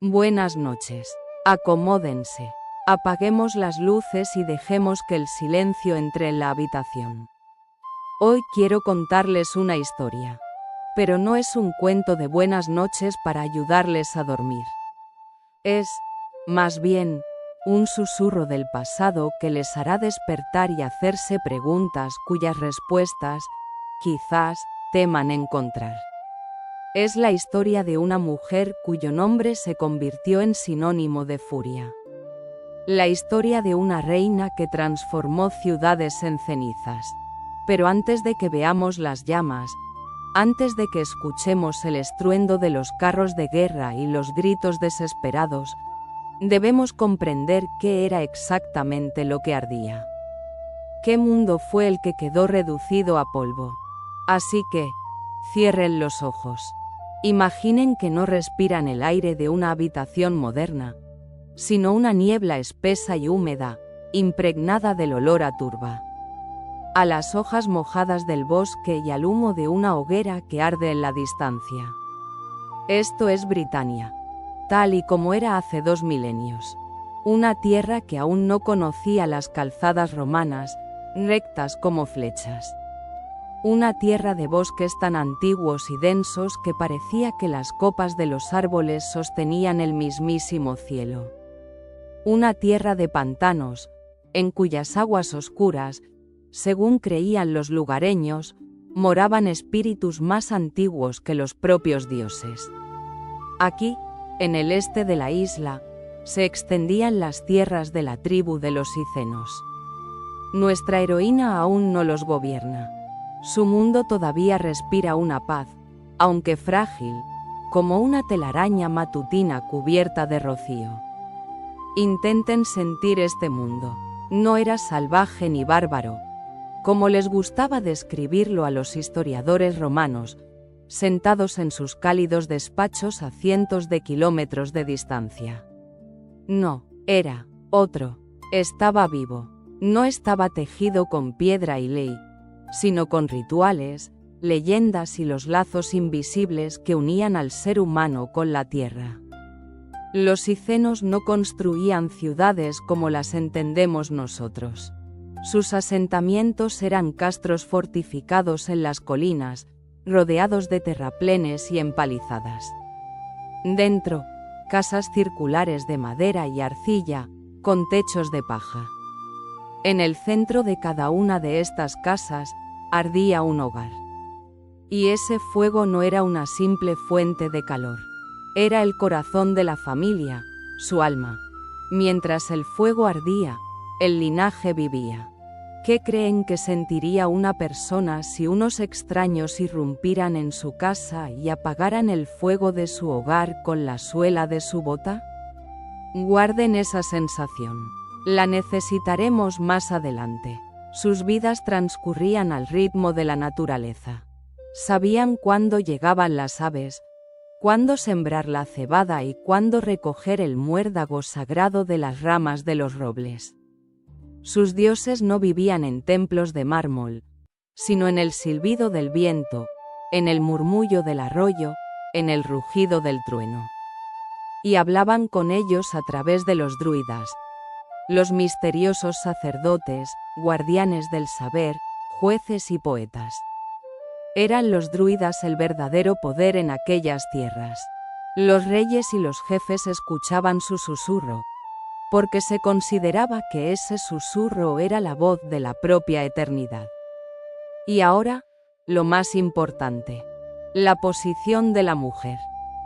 Buenas noches. Acomódense. Apaguemos las luces y dejemos que el silencio entre en la habitación. Hoy quiero contarles una historia. Pero no es un cuento de buenas noches para ayudarles a dormir. Es, más bien, un susurro del pasado que les hará despertar y hacerse preguntas cuyas respuestas, quizás, teman encontrar. Es la historia de una mujer cuyo nombre se convirtió en sinónimo de furia. La historia de una reina que transformó ciudades en cenizas. Pero antes de que veamos las llamas, antes de que escuchemos el estruendo de los carros de guerra y los gritos desesperados, debemos comprender qué era exactamente lo que ardía. ¿Qué mundo fue el que quedó reducido a polvo? Así que, cierren los ojos. Imaginen que no respiran el aire de una habitación moderna, sino una niebla espesa y húmeda, impregnada del olor a turba, a las hojas mojadas del bosque y al humo de una hoguera que arde en la distancia. Esto es Britania, tal y como era hace 2 milenios. Una tierra que aún no conocía las calzadas romanas, rectas como flechas. Una tierra de bosques tan antiguos y densos que parecía que las copas de los árboles sostenían el mismísimo cielo. Una tierra de pantanos, en cuyas aguas oscuras, según creían los lugareños, moraban espíritus más antiguos que los propios dioses. Aquí, en el este de la isla, se extendían las tierras de la tribu de los Icenos. Nuestra heroína aún no los gobierna. Su mundo todavía respira una paz, aunque frágil, como una telaraña matutina cubierta de rocío. Intenten sentir este mundo. No era salvaje ni bárbaro, como les gustaba describirlo a los historiadores romanos, sentados en sus cálidos despachos a cientos de kilómetros de distancia. No, era otro. Estaba vivo. No estaba tejido con piedra y ley, sino con rituales, leyendas y los lazos invisibles que unían al ser humano con la tierra. Los icenos no construían ciudades como las entendemos nosotros. Sus asentamientos eran castros fortificados en las colinas, rodeados de terraplenes y empalizadas. Dentro, casas circulares de madera y arcilla, con techos de paja. En el centro de cada una de estas casas, ardía un hogar. Y ese fuego no era una simple fuente de calor. Era el corazón de la familia, su alma. Mientras el fuego ardía, el linaje vivía. ¿Qué creen que sentiría una persona si unos extraños irrumpieran en su casa y apagaran el fuego de su hogar con la suela de su bota? Guarden esa sensación. La necesitaremos más adelante. Sus vidas transcurrían al ritmo de la naturaleza. Sabían cuándo llegaban las aves, cuándo sembrar la cebada y cuándo recoger el muérdago sagrado de las ramas de los robles. Sus dioses no vivían en templos de mármol, sino en el silbido del viento, en el murmullo del arroyo, en el rugido del trueno. Y hablaban con ellos a través de los druidas, los misteriosos sacerdotes, guardianes del saber, jueces y poetas. Eran los druidas el verdadero poder en aquellas tierras. Los reyes y los jefes escuchaban su susurro, porque se consideraba que ese susurro era la voz de la propia eternidad. Y ahora, lo más importante, la posición de la mujer.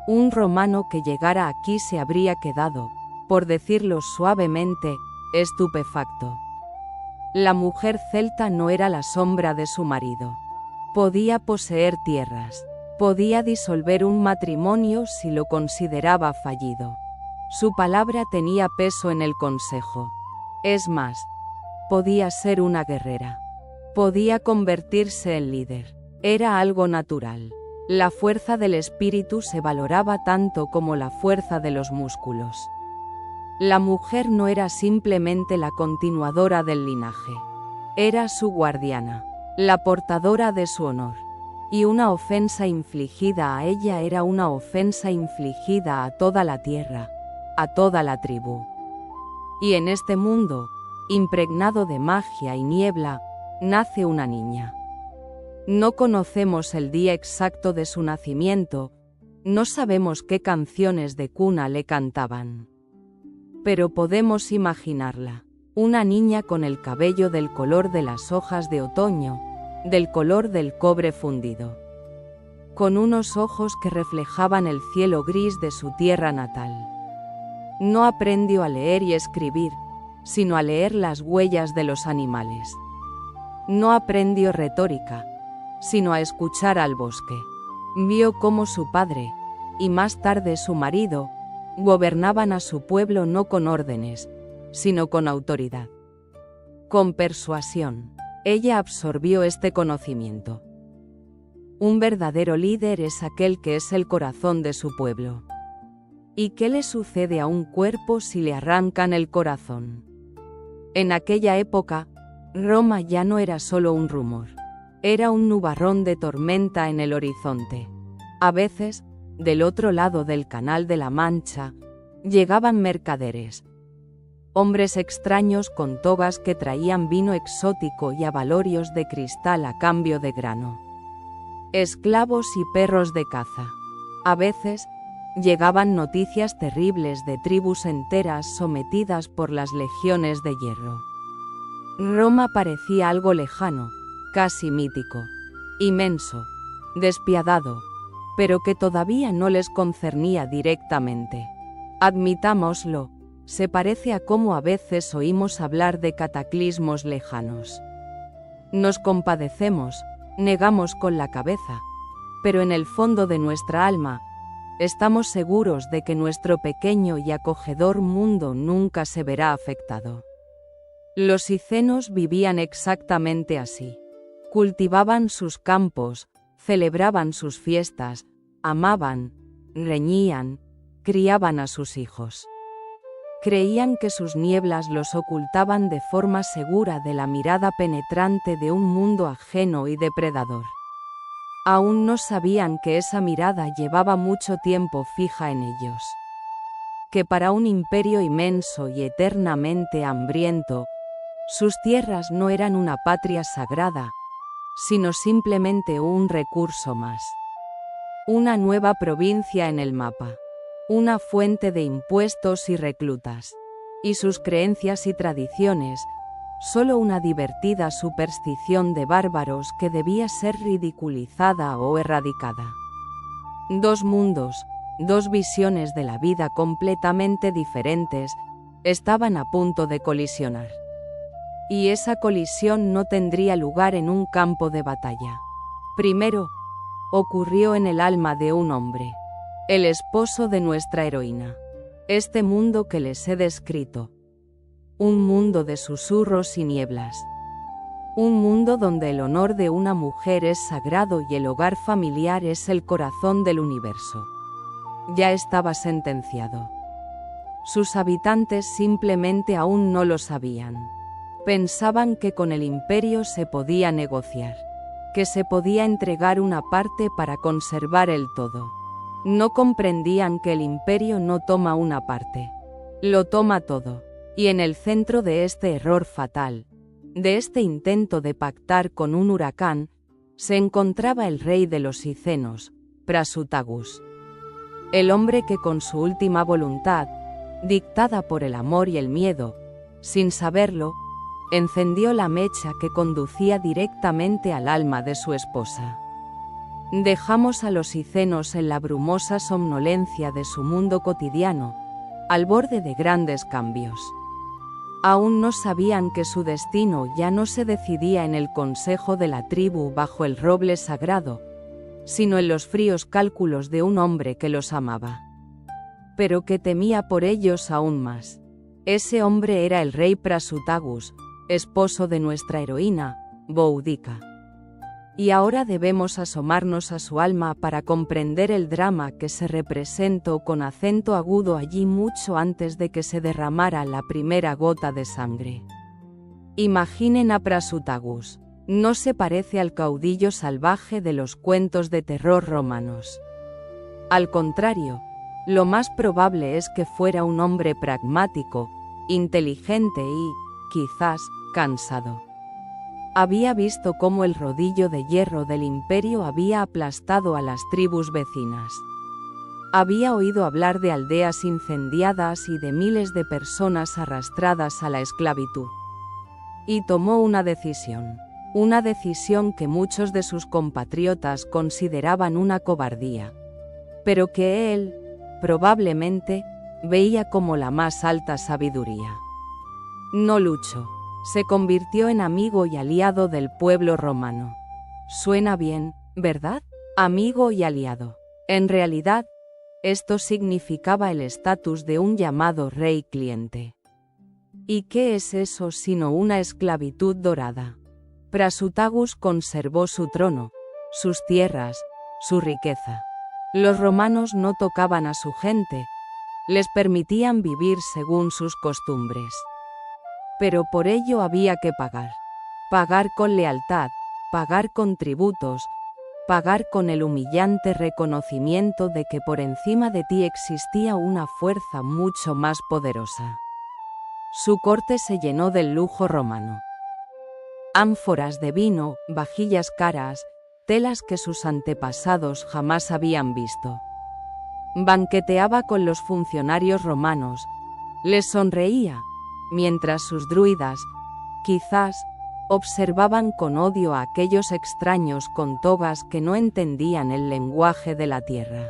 Un romano que llegara aquí se habría quedado, por decirlo suavemente, estupefacto. La mujer celta no era la sombra de su marido. Podía poseer tierras, podía disolver un matrimonio si lo consideraba fallido. Su palabra tenía peso en el consejo. Es más, podía ser una guerrera. Podía convertirse en líder. Era algo natural. La fuerza del espíritu se valoraba tanto como la fuerza de los músculos. La mujer no era simplemente la continuadora del linaje. Era su guardiana, la portadora de su honor. y una ofensa infligida a ella era una ofensa infligida a toda la tierra, a toda la tribu. Y en este mundo, impregnado de magia y niebla, nace una niña. No conocemos el día exacto de su nacimiento, no sabemos qué canciones de cuna le cantaban. Pero podemos imaginarla, una niña con el cabello del color de las hojas de otoño, del color del cobre fundido, con unos ojos que reflejaban el cielo gris de su tierra natal. No aprendió a leer y escribir, sino a leer las huellas de los animales. No aprendió retórica, sino a escuchar al bosque. Vio cómo su padre, y más tarde su marido, gobernaban a su pueblo no con órdenes, sino con autoridad. Con persuasión, ella absorbió este conocimiento. Un verdadero líder es aquel que es el corazón de su pueblo. ¿Y qué le sucede a un cuerpo si le arrancan el corazón? En aquella época, Roma ya no era solo un rumor. Era un nubarrón de tormenta en el horizonte. A veces, del otro lado del Canal de la Mancha, llegaban mercaderes. Hombres extraños con togas que traían vino exótico y abalorios de cristal a cambio de grano. Esclavos y perros de caza. A veces, llegaban noticias terribles de tribus enteras sometidas por las legiones de hierro. Roma parecía algo lejano, casi mítico, inmenso, despiadado, pero que todavía no les concernía directamente. Admitámoslo, se parece a cómo a veces oímos hablar de cataclismos lejanos. Nos compadecemos, negamos con la cabeza, pero en el fondo de nuestra alma, estamos seguros de que nuestro pequeño y acogedor mundo nunca se verá afectado. Los cicenos vivían exactamente así. Cultivaban sus campos, celebraban sus fiestas, amaban, reñían, criaban a sus hijos. Creían que sus nieblas los ocultaban de forma segura de la mirada penetrante de un mundo ajeno y depredador. Aún no sabían que esa mirada llevaba mucho tiempo fija en ellos. Que para un imperio inmenso y eternamente hambriento, sus tierras no eran una patria sagrada, sino simplemente un recurso más. Una nueva provincia en el mapa. Una fuente de impuestos y reclutas. Y sus creencias y tradiciones, solo una divertida superstición de bárbaros que debía ser ridiculizada o erradicada. Dos mundos, dos visiones de la vida completamente diferentes, estaban a punto de colisionar. Y esa colisión no tendría lugar en un campo de batalla. Primero, ocurrió en el alma de un hombre, el esposo de nuestra heroína. Este mundo que les he descrito. Un mundo de susurros y nieblas. Un mundo donde el honor de una mujer es sagrado y el hogar familiar es el corazón del universo. Ya estaba sentenciado. Sus habitantes simplemente aún no lo sabían. Pensaban que con el imperio se podía negociar, que se podía entregar una parte para conservar el todo. No comprendían que el imperio no toma una parte, lo toma todo, y en el centro de este error fatal, de este intento de pactar con un huracán, se encontraba el rey de los cicenos, Prasutagus. El hombre que con su última voluntad, dictada por el amor y el miedo, sin saberlo, encendió la mecha que conducía directamente al alma de su esposa. Dejamos a los cicenos en la brumosa somnolencia de su mundo cotidiano, al borde de grandes cambios. Aún no sabían que su destino ya no se decidía en el consejo de la tribu bajo el roble sagrado, sino en los fríos cálculos de un hombre que los amaba, pero que temía por ellos aún más. Ese hombre era el rey Prasutagus, esposo de nuestra heroína, Boudica. Y ahora debemos asomarnos a su alma para comprender el drama que se representó con acento agudo allí mucho antes de que se derramara la primera gota de sangre. Imaginen a Prasutagus, No se parece al caudillo salvaje de los cuentos de terror romanos. Al contrario, lo más probable es que fuera un hombre pragmático, inteligente y, quizás, cansado. Había visto cómo el rodillo de hierro del imperio había aplastado a las tribus vecinas. Había oído hablar de aldeas incendiadas y de miles de personas arrastradas a la esclavitud. Y tomó una decisión que muchos de sus compatriotas consideraban una cobardía, pero que él, probablemente, veía como la más alta sabiduría. No luchó. Se convirtió en amigo y aliado del pueblo romano. Suena bien, ¿verdad? Amigo y aliado. En realidad, esto significaba el estatus de un llamado rey cliente. ¿Y qué es eso sino una esclavitud dorada? Prasutagus conservó su trono, sus tierras, su riqueza. Los romanos no tocaban a su gente, les permitían vivir según sus costumbres. Pero por ello había que pagar con lealtad, pagar con tributos, pagar con el humillante reconocimiento de que por encima de ti existía una fuerza mucho más poderosa. Su corte se llenó del lujo romano. Ánforas de vino, vajillas caras, telas que sus antepasados jamás habían visto. Banqueteaba con los funcionarios romanos, les sonreía, mientras sus druidas, quizás, observaban con odio a aquellos extraños con togas que no entendían el lenguaje de la tierra.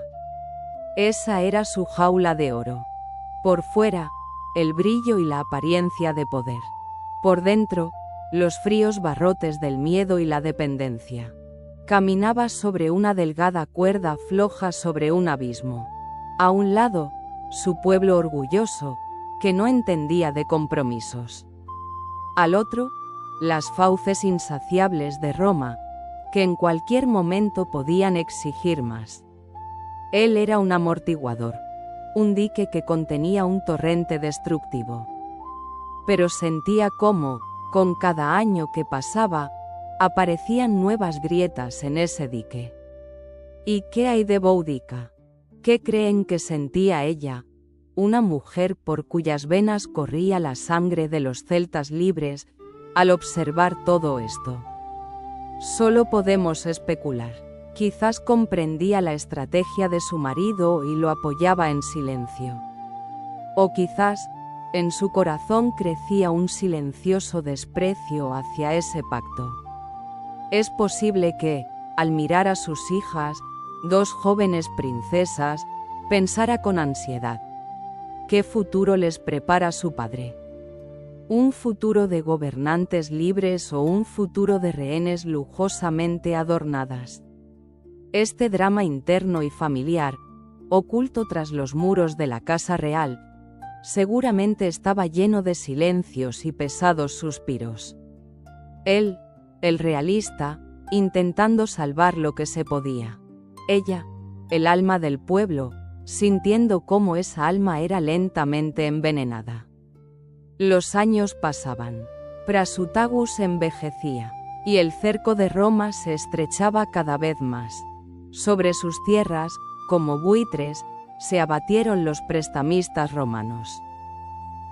Esa era su jaula de oro. Por fuera, el brillo y la apariencia de poder. Por dentro, los fríos barrotes del miedo y la dependencia. Caminaba sobre una delgada cuerda floja sobre un abismo. A un lado, su pueblo orgulloso, que no entendía de compromisos. Al otro, las fauces insaciables de Roma, que en cualquier momento podían exigir más. Él era un amortiguador, un dique que contenía un torrente destructivo. Pero sentía cómo, con cada año que pasaba, aparecían nuevas grietas en ese dique. ¿Y qué hay de Boudica? ¿Qué creen que sentía ella? Una mujer por cuyas venas corría la sangre de los celtas libres, al observar todo esto. Solo podemos especular. Quizás comprendía la estrategia de su marido y lo apoyaba en silencio. O quizás, en su corazón crecía un silencioso desprecio hacia ese pacto. Es posible que, al mirar a sus hijas, dos jóvenes princesas, pensara con ansiedad. ¿Qué futuro les prepara su padre? ¿Un futuro de gobernantes libres o un futuro de rehenes lujosamente adornadas? Este drama interno y familiar, oculto tras los muros de la casa real, seguramente estaba lleno de silencios y pesados suspiros. Él, el realista, intentando salvar lo que se podía. Ella, el alma del pueblo, sintiendo cómo esa alma era lentamente envenenada. Los años pasaban. Prasutagus envejecía, y el cerco de Roma se estrechaba cada vez más. Sobre sus tierras, como buitres, se abatieron los prestamistas romanos.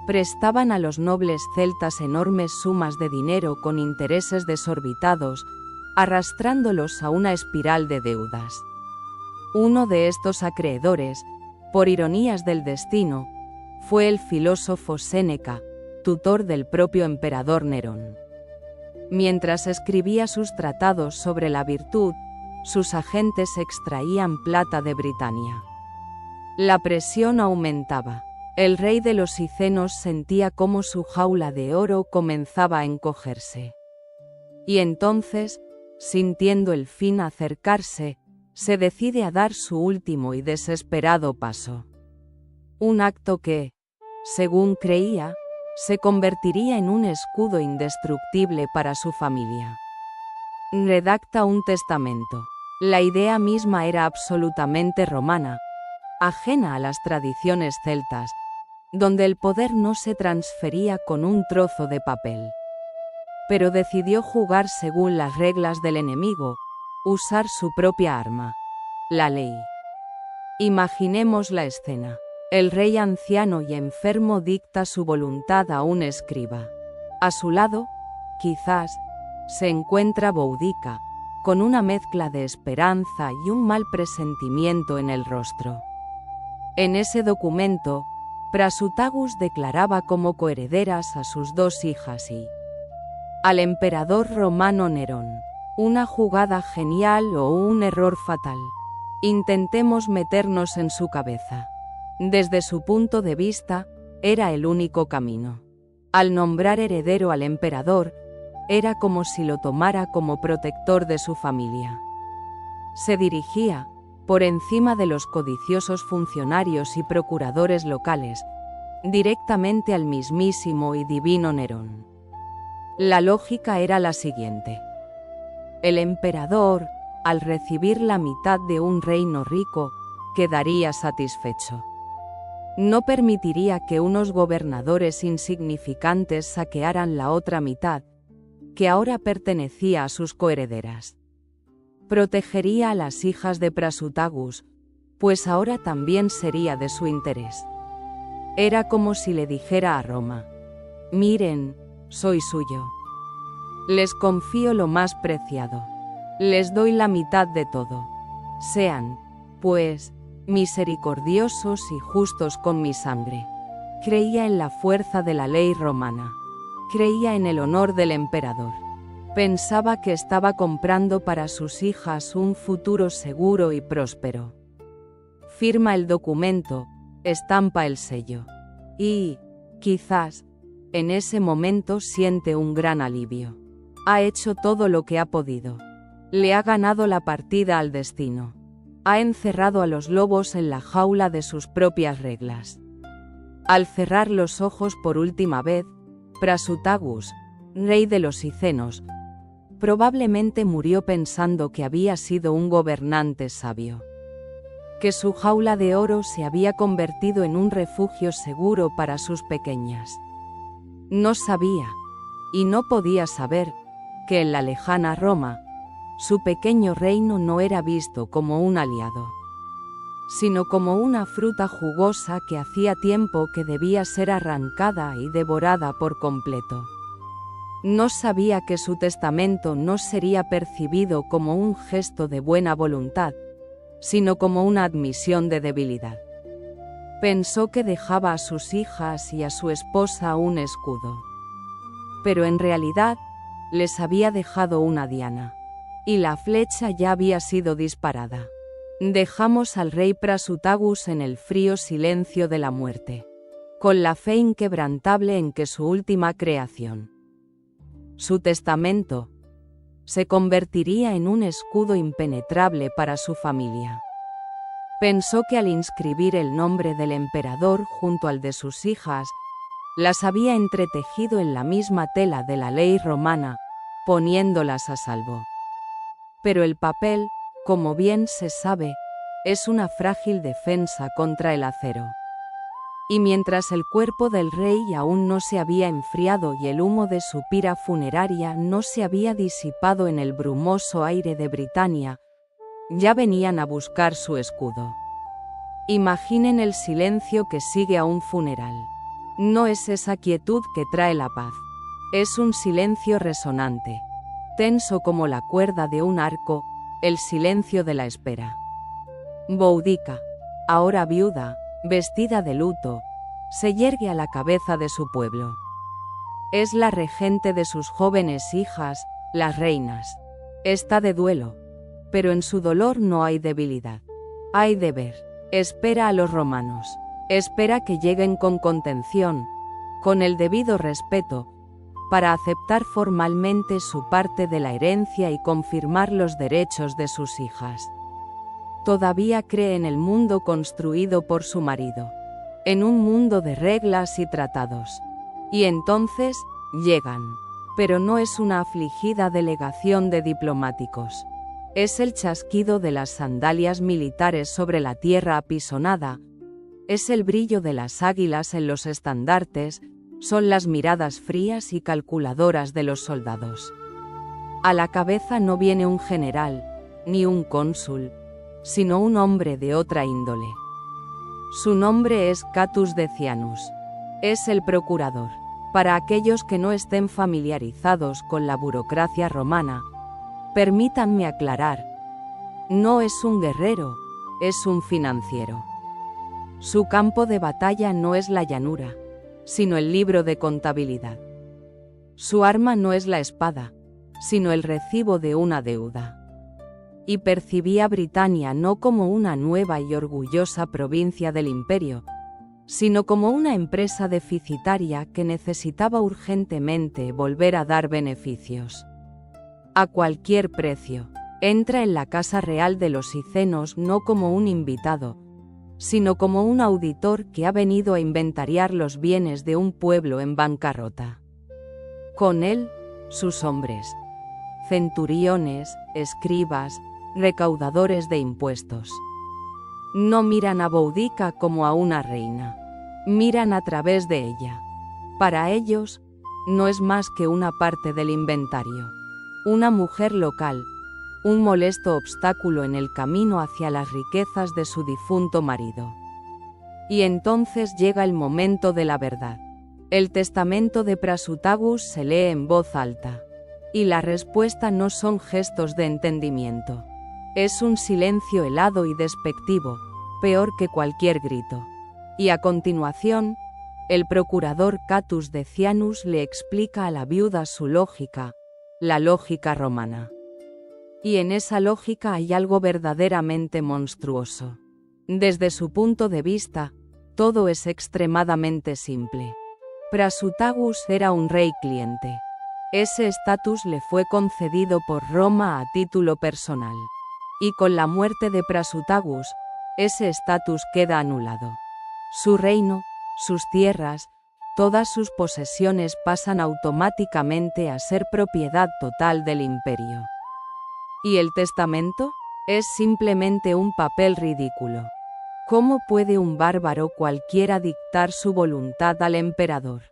Prestaban a los nobles celtas enormes sumas de dinero con intereses desorbitados, arrastrándolos a una espiral de deudas. Uno de estos acreedores, por ironías del destino, fue el filósofo Séneca, tutor del propio emperador Nerón. Mientras escribía sus tratados sobre la virtud, sus agentes extraían plata de Britania. La presión aumentaba. El rey de los Icenos sentía cómo su jaula de oro comenzaba a encogerse. Y entonces, sintiendo el fin acercarse, se decide a dar su último y desesperado paso. Un acto que, según creía, se convertiría en un escudo indestructible para su familia. Redacta un testamento. La idea misma era absolutamente romana, ajena a las tradiciones celtas, donde el poder no se transfería con un trozo de papel. pero decidió jugar según las reglas del enemigo, usar su propia arma, la ley. Imaginemos la escena. El rey anciano y enfermo dicta su voluntad a un escriba. A su lado, quizás, se encuentra Boudica, con una mezcla de esperanza y un mal presentimiento en el rostro. En ese documento, Prasutagus declaraba como coherederas a sus dos hijas y al emperador romano Nerón. Una jugada genial o un error fatal. Intentemos meternos en su cabeza. Desde su punto de vista, era el único camino. Al nombrar heredero al emperador, era como si lo tomara como protector de su familia. Se dirigía, por encima de los codiciosos funcionarios y procuradores locales, directamente al mismísimo y divino Nerón. La lógica era la siguiente. El emperador, al recibir la mitad de un reino rico, quedaría satisfecho. No permitiría que unos gobernadores insignificantes saquearan la otra mitad, que ahora pertenecía a sus coherederas. Protegería a las hijas de Prasutagus, pues ahora también sería de su interés. Era como si le dijera a Roma: miren, soy suyo. Les confío lo más preciado. Les doy la mitad de todo. Sean, pues, misericordiosos y justos con mi sangre. Creía en la fuerza de la ley romana. Creía en el honor del emperador. Pensaba que estaba comprando para sus hijas un futuro seguro y próspero. Firma el documento, estampa el sello. Y, quizás, en ese momento siente un gran alivio. Ha hecho todo lo que ha podido. Le ha ganado la partida al destino. Ha encerrado a los lobos en la jaula de sus propias reglas. Al cerrar los ojos por última vez, Prasutagus, rey de los Icenos, probablemente murió pensando que había sido un gobernante sabio. Que su jaula de oro se había convertido en un refugio seguro para sus pequeñas. No sabía, y no podía saber, que en la lejana Roma, su pequeño reino no era visto como un aliado, sino como una fruta jugosa que hacía tiempo que debía ser arrancada y devorada por completo. No sabía que su testamento no sería percibido como un gesto de buena voluntad, sino como una admisión de debilidad. Pensó que dejaba a sus hijas y a su esposa un escudo. Pero en realidad, les había dejado una diana. Y la flecha ya había sido disparada. Dejamos al rey Prasutagus en el frío silencio de la muerte, con la fe inquebrantable en que su última creación, su testamento, se convertiría en un escudo impenetrable para su familia. Pensó que al inscribir el nombre del emperador junto al de sus hijas, las había entretejido en la misma tela de la ley romana, poniéndolas a salvo. Pero el papel, como bien se sabe, es una frágil defensa contra el acero. Y mientras el cuerpo del rey aún no se había enfriado y el humo de su pira funeraria no se había disipado en el brumoso aire de Britania, ya venían a buscar su escudo. Imaginen el silencio que sigue a un funeral. No es esa quietud que trae la paz. Es un silencio resonante, tenso como la cuerda de un arco, el silencio de la espera. Boudica, ahora viuda, vestida de luto, se yergue a la cabeza de su pueblo. Es la regente de sus jóvenes hijas, las reinas. Está de duelo, pero en su dolor no hay debilidad. Hay deber. Espera a los romanos. Espera que lleguen con contención, con el debido respeto, para aceptar formalmente su parte de la herencia y confirmar los derechos de sus hijas. Todavía cree en el mundo construido por su marido, en un mundo de reglas y tratados. Y entonces, llegan. Pero no es una afligida delegación de diplomáticos. Es el chasquido de las sandalias militares sobre la tierra apisonada, es el brillo de las águilas en los estandartes, es el Son las miradas frías y calculadoras de los soldados. A la cabeza no viene un general, ni un cónsul, sino un hombre de otra índole. Su nombre es Catus Decianus. Es el procurador. Para aquellos que no estén familiarizados con la burocracia romana, permítanme aclarar, no es un guerrero, es un financiero. Su campo de batalla no es la llanura, sino el libro de contabilidad. Su arma no es la espada, sino el recibo de una deuda. Y percibía Britania no como una nueva y orgullosa provincia del imperio, sino como una empresa deficitaria que necesitaba urgentemente volver a dar beneficios. A cualquier precio, entra en la Casa Real de los Icenos no como un invitado, sino como un auditor que ha venido a inventariar los bienes de un pueblo en bancarrota. Con él, sus hombres, centuriones, escribas, recaudadores de impuestos. No miran a Boudica como a una reina, miran a través de ella. Para ellos, no es más que una parte del inventario, una mujer local, un molesto obstáculo en el camino hacia las riquezas de su difunto marido. Y entonces llega el momento de la verdad. El testamento de Prasutagus se lee en voz alta, y la respuesta no son gestos de entendimiento. Es un silencio helado y despectivo, peor que cualquier grito. Y a continuación, el procurador Catus Decianus le explica a la viuda su lógica, la lógica romana. Y en esa lógica hay algo verdaderamente monstruoso. Desde su punto de vista, todo es extremadamente simple. Prasutagus era un rey cliente. Ese estatus le fue concedido por Roma a título personal. Y con la muerte de Prasutagus, ese estatus queda anulado. Su reino, sus tierras, todas sus posesiones pasan automáticamente a ser propiedad total del imperio. ¿Y el testamento? Es simplemente un papel ridículo. ¿Cómo puede un bárbaro cualquiera dictar su voluntad al emperador?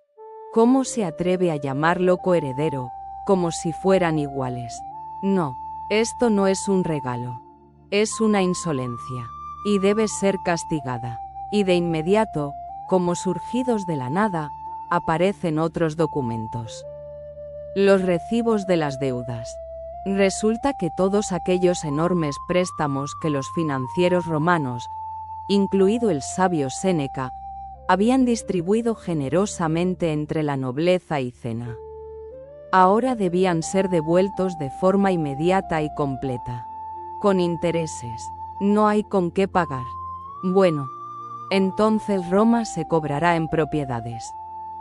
¿Cómo se atreve a llamarlo coheredero, como si fueran iguales? No, esto no es un regalo. Es una insolencia, y debe ser castigada. Y de inmediato, como surgidos de la nada, aparecen otros documentos. Los recibos de las deudas. Resulta que todos aquellos enormes préstamos que los financieros romanos, incluido el sabio Séneca, habían distribuido generosamente entre la nobleza icena, ahora debían ser devueltos de forma inmediata y completa. Con intereses. No hay con qué pagar. Bueno, entonces Roma se cobrará en propiedades,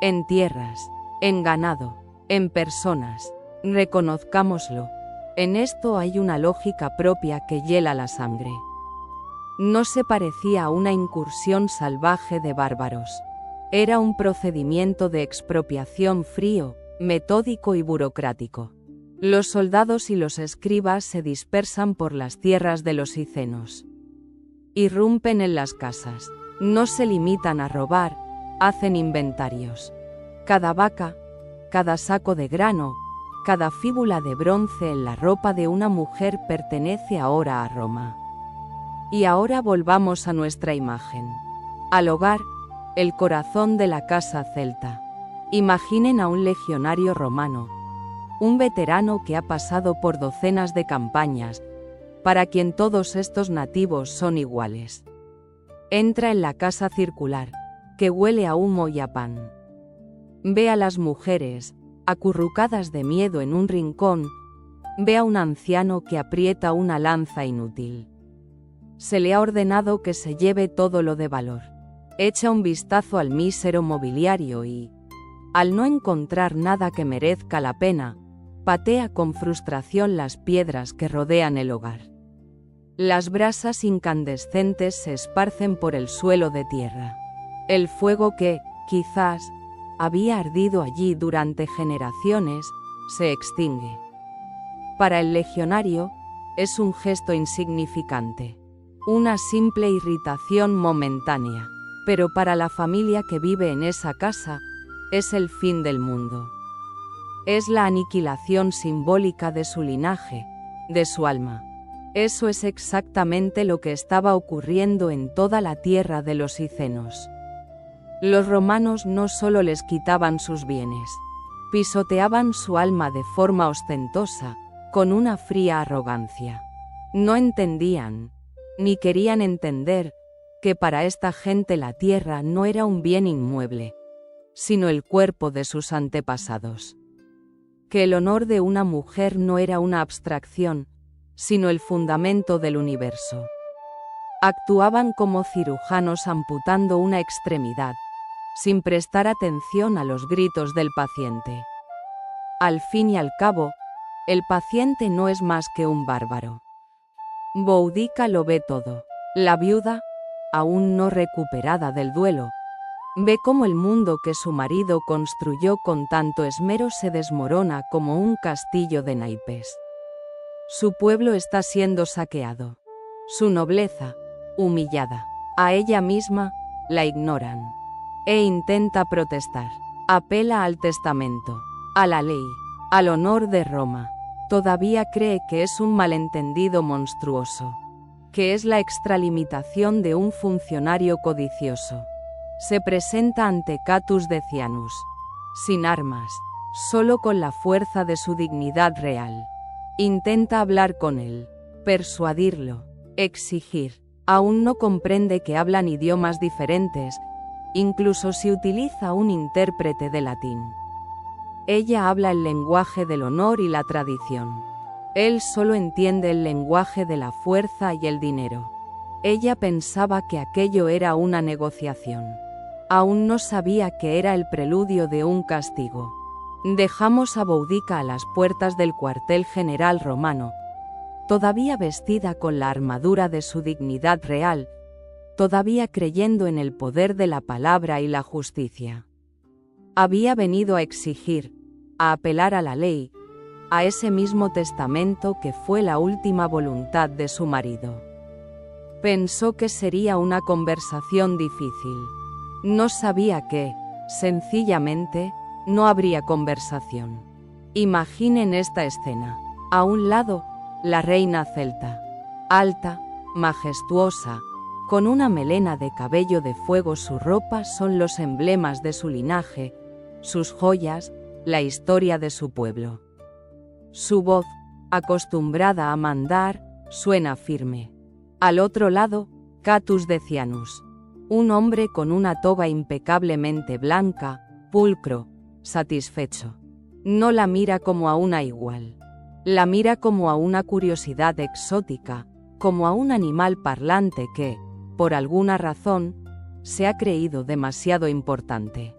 en tierras, en ganado, en personas. Reconozcámoslo. En esto hay una lógica propia que hiela la sangre. No se parecía a una incursión salvaje de bárbaros. Era un procedimiento de expropiación frío, metódico y burocrático. Los soldados y los escribas se dispersan por las tierras de los icenos. Irrumpen en las casas. No se limitan a robar, hacen inventarios. Cada vaca, cada saco de grano, cada fíbula de bronce en la ropa de una mujer pertenece ahora a Roma. Y ahora volvamos a nuestra imagen. Al hogar, el corazón de la casa celta. Imaginen a un legionario romano, un veterano que ha pasado por docenas de campañas, para quien todos estos nativos son iguales. Entra en la casa circular, que huele a humo y a pan. Ve a las mujeres, acurrucadas de miedo en un rincón, ve a un anciano que aprieta una lanza inútil. Se le ha ordenado que se lleve todo lo de valor. Echa un vistazo al mísero mobiliario y, al no encontrar nada que merezca la pena, patea con frustración las piedras que rodean el hogar. Las brasas incandescentes se esparcen por el suelo de tierra. El fuego que, quizás, había ardido allí durante generaciones, se extingue. Para el legionario, es un gesto insignificante, una simple irritación momentánea, pero para la familia que vive en esa casa, es el fin del mundo. Es la aniquilación simbólica de su linaje, de su alma. Eso es exactamente lo que estaba ocurriendo en toda la tierra de los icenos. Los romanos no solo les quitaban sus bienes, pisoteaban su alma de forma ostentosa, con una fría arrogancia. No entendían, ni querían entender, que para esta gente la tierra no era un bien inmueble, sino el cuerpo de sus antepasados. Que el honor de una mujer no era una abstracción, sino el fundamento del universo. Actuaban como cirujanos amputando una extremidad, sin prestar atención a los gritos del paciente. Al fin y al cabo, el paciente no es más que un bárbaro. Boudica lo ve todo. La viuda, aún no recuperada del duelo, ve cómo el mundo que su marido construyó con tanto esmero se desmorona como un castillo de naipes. Su pueblo está siendo saqueado. Su nobleza, humillada. A ella misma, la ignoran. E intenta protestar. Apela al testamento, a la ley, al honor de Roma. Todavía cree que es un malentendido monstruoso, que es la extralimitación de un funcionario codicioso. Se presenta ante Catus Decianus, sin armas, solo con la fuerza de su dignidad real. Intenta hablar con él, persuadirlo, exigir. Aún no comprende que hablan idiomas diferentes, incluso si utiliza un intérprete de latín. Ella habla el lenguaje del honor y la tradición. Él solo entiende el lenguaje de la fuerza y el dinero. Ella pensaba que aquello era una negociación. Aún no sabía que era el preludio de un castigo. Dejamos a Boudica a las puertas del cuartel general romano, todavía vestida con la armadura de su dignidad real, todavía creyendo en el poder de la palabra y la justicia. Había venido a exigir, a apelar a la ley, a ese mismo testamento que fue la última voluntad de su marido. Pensó que sería una conversación difícil. No sabía que, sencillamente, no habría conversación. Imaginen esta escena. A un lado, la reina celta, alta, majestuosa, con una melena de cabello de fuego. Su ropa son los emblemas de su linaje, sus joyas, la historia de su pueblo. Su voz, acostumbrada a mandar, suena firme. Al otro lado, Catus Decianus, un hombre con una toga impecablemente blanca, pulcro, satisfecho. No la mira como a una igual. La mira como a una curiosidad exótica, como a un animal parlante que, por alguna razón, se ha creído demasiado importante.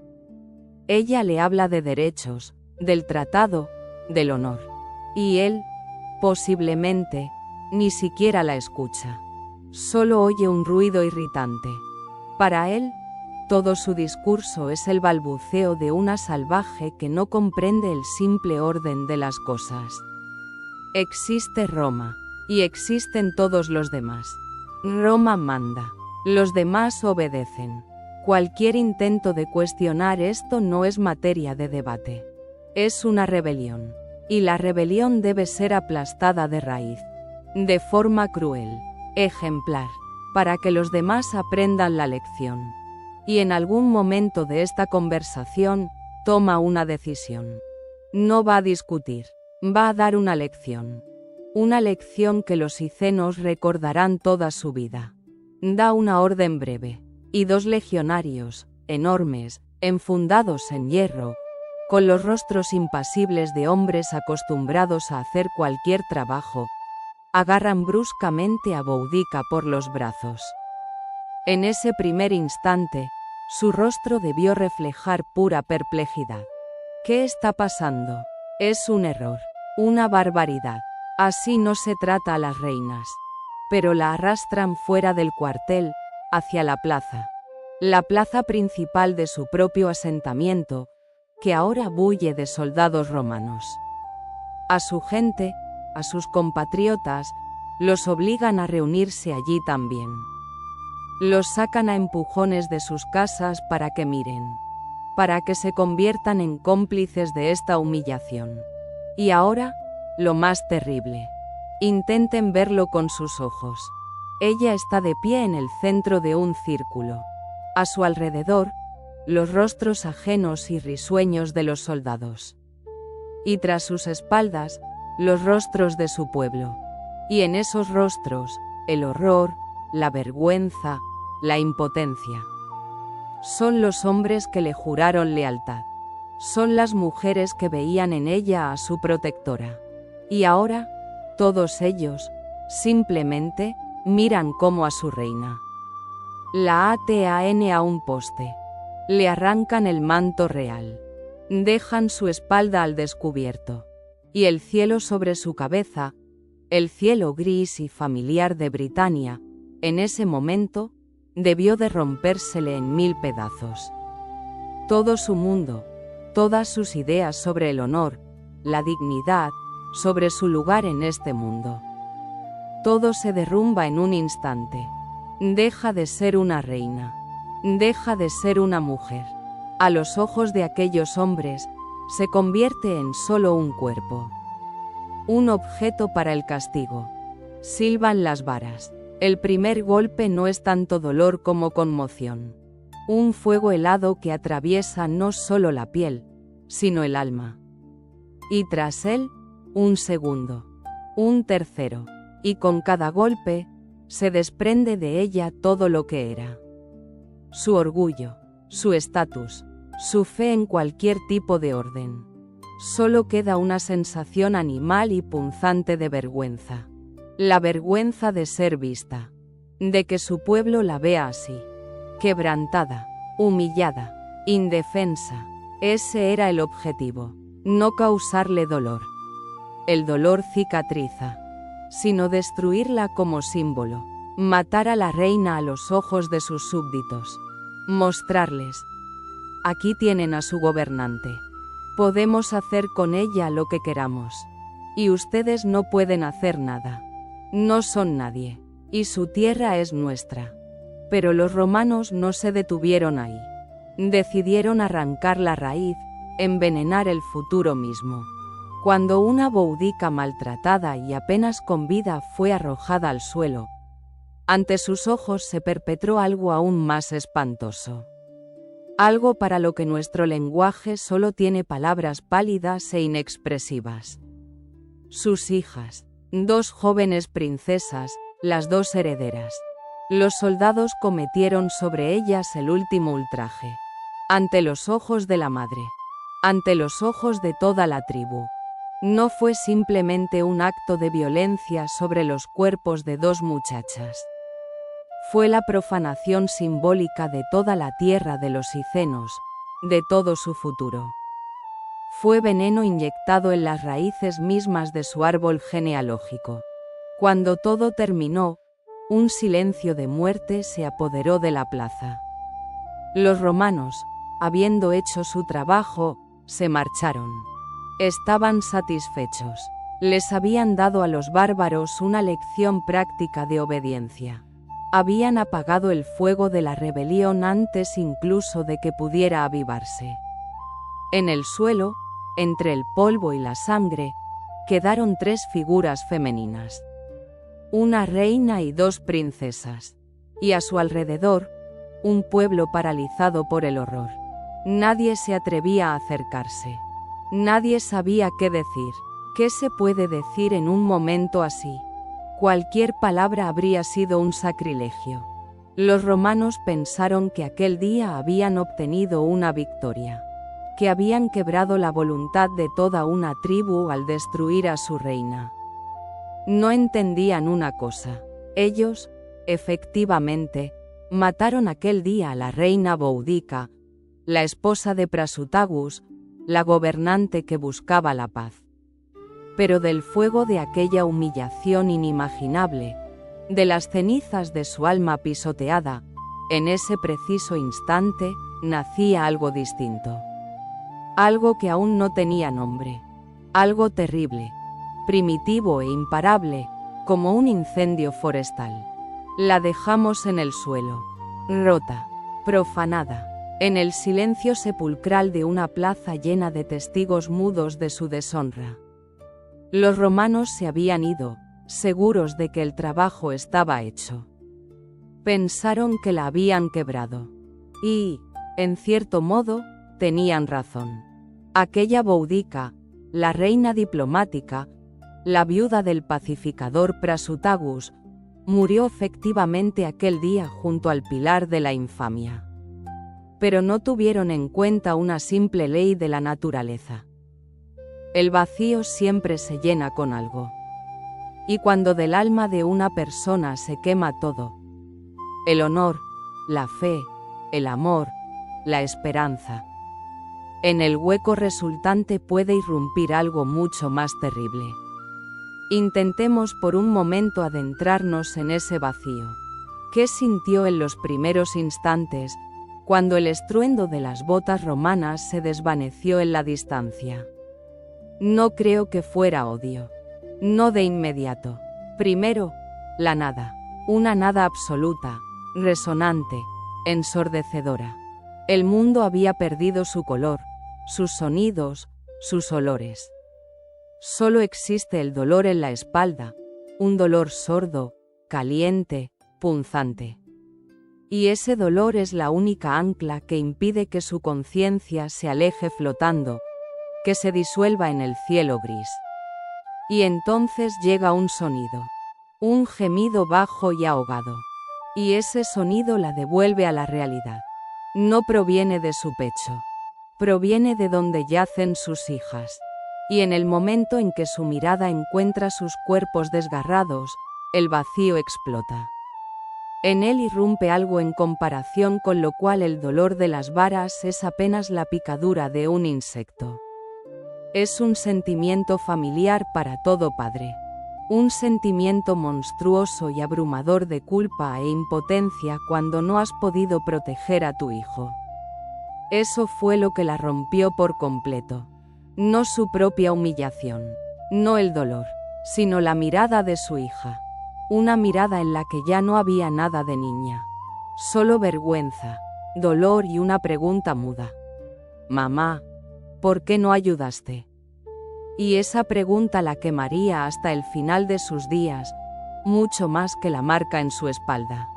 Ella le habla de derechos, del tratado, del honor. Y él, posiblemente, ni siquiera la escucha. Solo oye un ruido irritante. Para él, todo su discurso es el balbuceo de una salvaje que no comprende el simple orden de las cosas. Existe Roma, y existen todos los demás. Roma manda. Los demás obedecen. Cualquier intento de cuestionar esto no es materia de debate. Es una rebelión. Y la rebelión debe ser aplastada de raíz. De forma cruel, ejemplar, para que los demás aprendan la lección. Y en algún momento de esta conversación, toma una decisión. No va a discutir, va a dar una lección. Una lección que los icenos recordarán toda su vida. Da una orden breve, y 2 legionarios, enormes, enfundados en hierro, con los rostros impasibles de hombres acostumbrados a hacer cualquier trabajo, agarran bruscamente a Boudica por los brazos. En ese primer instante, su rostro debió reflejar pura perplejidad. ¿Qué está pasando? Es un error, una barbaridad. Así no se trata a las reinas. Pero la arrastran fuera del cuartel, hacia la plaza principal de su propio asentamiento, que ahora bulle de soldados romanos. A su gente, a sus compatriotas, los obligan a reunirse allí también. Los sacan a empujones de sus casas para que miren. para que se conviertan en cómplices de esta humillación. Y ahora, lo más terrible. Intenten verlo con sus ojos. Ella está de pie en el centro de un círculo. A su alrededor, los rostros ajenos y risueños de los soldados. Y tras sus espaldas, los rostros de su pueblo. Y en esos rostros, el horror, la vergüenza, la impotencia. Son los hombres que le juraron lealtad. Son las mujeres que veían en ella a su protectora. Y ahora, todos ellos, simplemente, miran como a su reina. La atan a un poste. Le arrancan el manto real. Dejan su espalda al descubierto. Y el cielo sobre su cabeza, el cielo gris y familiar de Britania, en ese momento, debió de rompérsele en 1000 pedazos. Todo su mundo, todas sus ideas sobre el honor, la dignidad, sobre su lugar en este mundo. Todo se derrumba en un instante. Deja de ser una reina. Deja de ser una mujer. A los ojos de aquellos hombres, se convierte en solo un cuerpo. Un objeto para el castigo. Silban las varas. El primer golpe no es tanto dolor como conmoción. Un fuego helado que atraviesa no solo la piel, sino el alma. Y tras él, un segundo. Un tercero. Y con cada golpe, se desprende de ella todo lo que era. Su orgullo, su estatus, su fe en cualquier tipo de orden. Solo queda una sensación animal y punzante de vergüenza. La vergüenza de ser vista. De que su pueblo la vea así. Quebrantada, humillada, indefensa. Ese era el objetivo. No causarle dolor. El dolor cicatriza. Sino destruirla como símbolo. Matar a la reina a los ojos de sus súbditos. Mostrarles. Aquí tienen a su gobernante. Podemos hacer con ella lo que queramos. Y ustedes no pueden hacer nada. No son nadie. Y su tierra es nuestra. Pero los romanos no se detuvieron ahí. Decidieron arrancar la raíz, envenenar el futuro mismo. Cuando una boudica maltratada y apenas con vida fue arrojada al suelo, ante sus ojos se perpetró algo aún más espantoso. Algo para lo que nuestro lenguaje solo tiene palabras pálidas e inexpresivas. Sus hijas, 2 jóvenes princesas, las 2 herederas. Los soldados cometieron sobre ellas el último ultraje. Ante los ojos de la madre. Ante los ojos de toda la tribu. No fue simplemente un acto de violencia sobre los cuerpos de 2 muchachas. Fue la profanación simbólica de toda la tierra de los Icenos, de todo su futuro. Fue veneno inyectado en las raíces mismas de su árbol genealógico. Cuando todo terminó, un silencio de muerte se apoderó de la plaza. Los romanos, habiendo hecho su trabajo, se marcharon. Estaban satisfechos. Les habían dado a los bárbaros una lección práctica de obediencia. Habían apagado el fuego de la rebelión antes incluso de que pudiera avivarse. En el suelo, entre el polvo y la sangre, quedaron 3 figuras femeninas. Una reina y 2 princesas. Y a su alrededor, un pueblo paralizado por el horror. Nadie se atrevía a acercarse. Nadie sabía qué decir. ¿Qué se puede decir en un momento así? Cualquier palabra habría sido un sacrilegio. Los romanos pensaron que aquel día habían obtenido una victoria. Que habían quebrado la voluntad de toda una tribu al destruir a su reina. No entendían una cosa. Ellos, efectivamente, mataron aquel día a la reina Boudica, la esposa de Prasutagus, la gobernante que buscaba la paz. Pero del fuego de aquella humillación inimaginable, de las cenizas de su alma pisoteada, en ese preciso instante, nacía algo distinto. Algo que aún no tenía nombre. Algo terrible, primitivo e imparable, como un incendio forestal. La dejamos en el suelo, rota, profanada, en el silencio sepulcral de una plaza llena de testigos mudos de su deshonra. Los romanos se habían ido, seguros de que el trabajo estaba hecho. Pensaron que la habían quebrado. Y, en cierto modo, tenían razón. Aquella Boudica, la reina diplomática, la viuda del pacificador Prasutagus, murió efectivamente aquel día junto al pilar de la infamia. Pero no tuvieron en cuenta una simple ley de la naturaleza. El vacío siempre se llena con algo. Y cuando del alma de una persona se quema todo, el honor, la fe, el amor, la esperanza, en el hueco resultante puede irrumpir algo mucho más terrible. Intentemos por un momento adentrarnos en ese vacío. ¿Qué sintió en los primeros instantes, cuando el estruendo de las botas romanas se desvaneció en la distancia? No creo que fuera odio. No de inmediato. Primero, la nada. Una nada absoluta, resonante, ensordecedora. El mundo había perdido su color, sus sonidos, sus olores. Solo existe el dolor en la espalda, un dolor sordo, caliente, punzante. Y ese dolor es la única ancla que impide que su conciencia se aleje flotando, que se disuelva en el cielo gris. Y entonces llega un sonido, un gemido bajo y ahogado. Y ese sonido la devuelve a la realidad. No proviene de su pecho, proviene de donde yacen sus hijas. Y en el momento en que su mirada encuentra sus cuerpos desgarrados, el vacío explota. En él irrumpe algo en comparación con lo cual el dolor de las varas es apenas la picadura de un insecto. Es un sentimiento familiar para todo padre. Un sentimiento monstruoso y abrumador de culpa e impotencia cuando no has podido proteger a tu hijo. Eso fue lo que la rompió por completo. No su propia humillación, no el dolor, sino la mirada de su hija. Una mirada en la que ya no había nada de niña. Solo vergüenza, dolor y una pregunta muda. Mamá, ¿por qué no ayudaste? Y esa pregunta la quemaría hasta el final de sus días, mucho más que la marca en su espalda.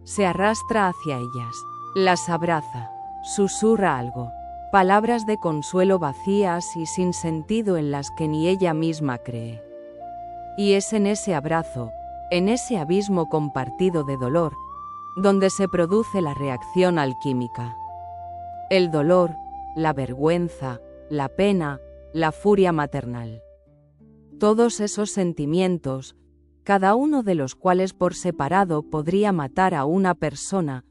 Se arrastra hacia ellas, las abraza, susurra algo, palabras de consuelo vacías y sin sentido en las que ni ella misma cree. Y es en ese abrazo, en ese abismo compartido de dolor, donde se produce la reacción alquímica. El dolor, la vergüenza, la pena, la furia maternal. Todos esos sentimientos, cada uno de los cuales por separado podría matar a una persona,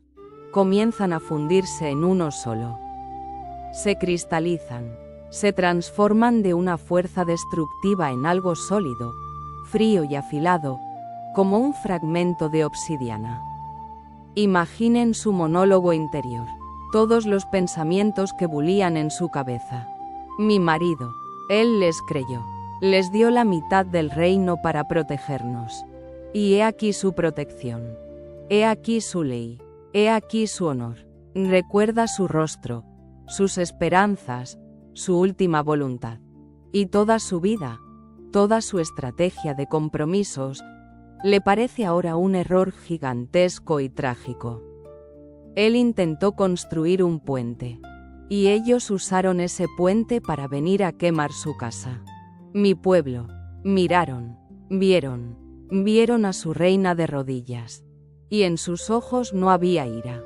comienzan a fundirse en uno solo. Se cristalizan, se transforman de una fuerza destructiva en algo sólido, frío y afilado, como un fragmento de obsidiana. Imaginen su monólogo interior, todos los pensamientos que bulían en su cabeza. Mi marido, él les creyó, les dio la mitad del reino para protegernos. Y he aquí su protección. He aquí su ley, he aquí su honor. Recuerda su rostro, sus esperanzas, su última voluntad. Y toda su vida, toda su estrategia de compromisos, le parece ahora un error gigantesco y trágico. Él intentó construir un puente. Y ellos usaron ese puente para venir a quemar su casa. Mi pueblo, miraron, vieron a su reina de rodillas. Y en sus ojos no había ira.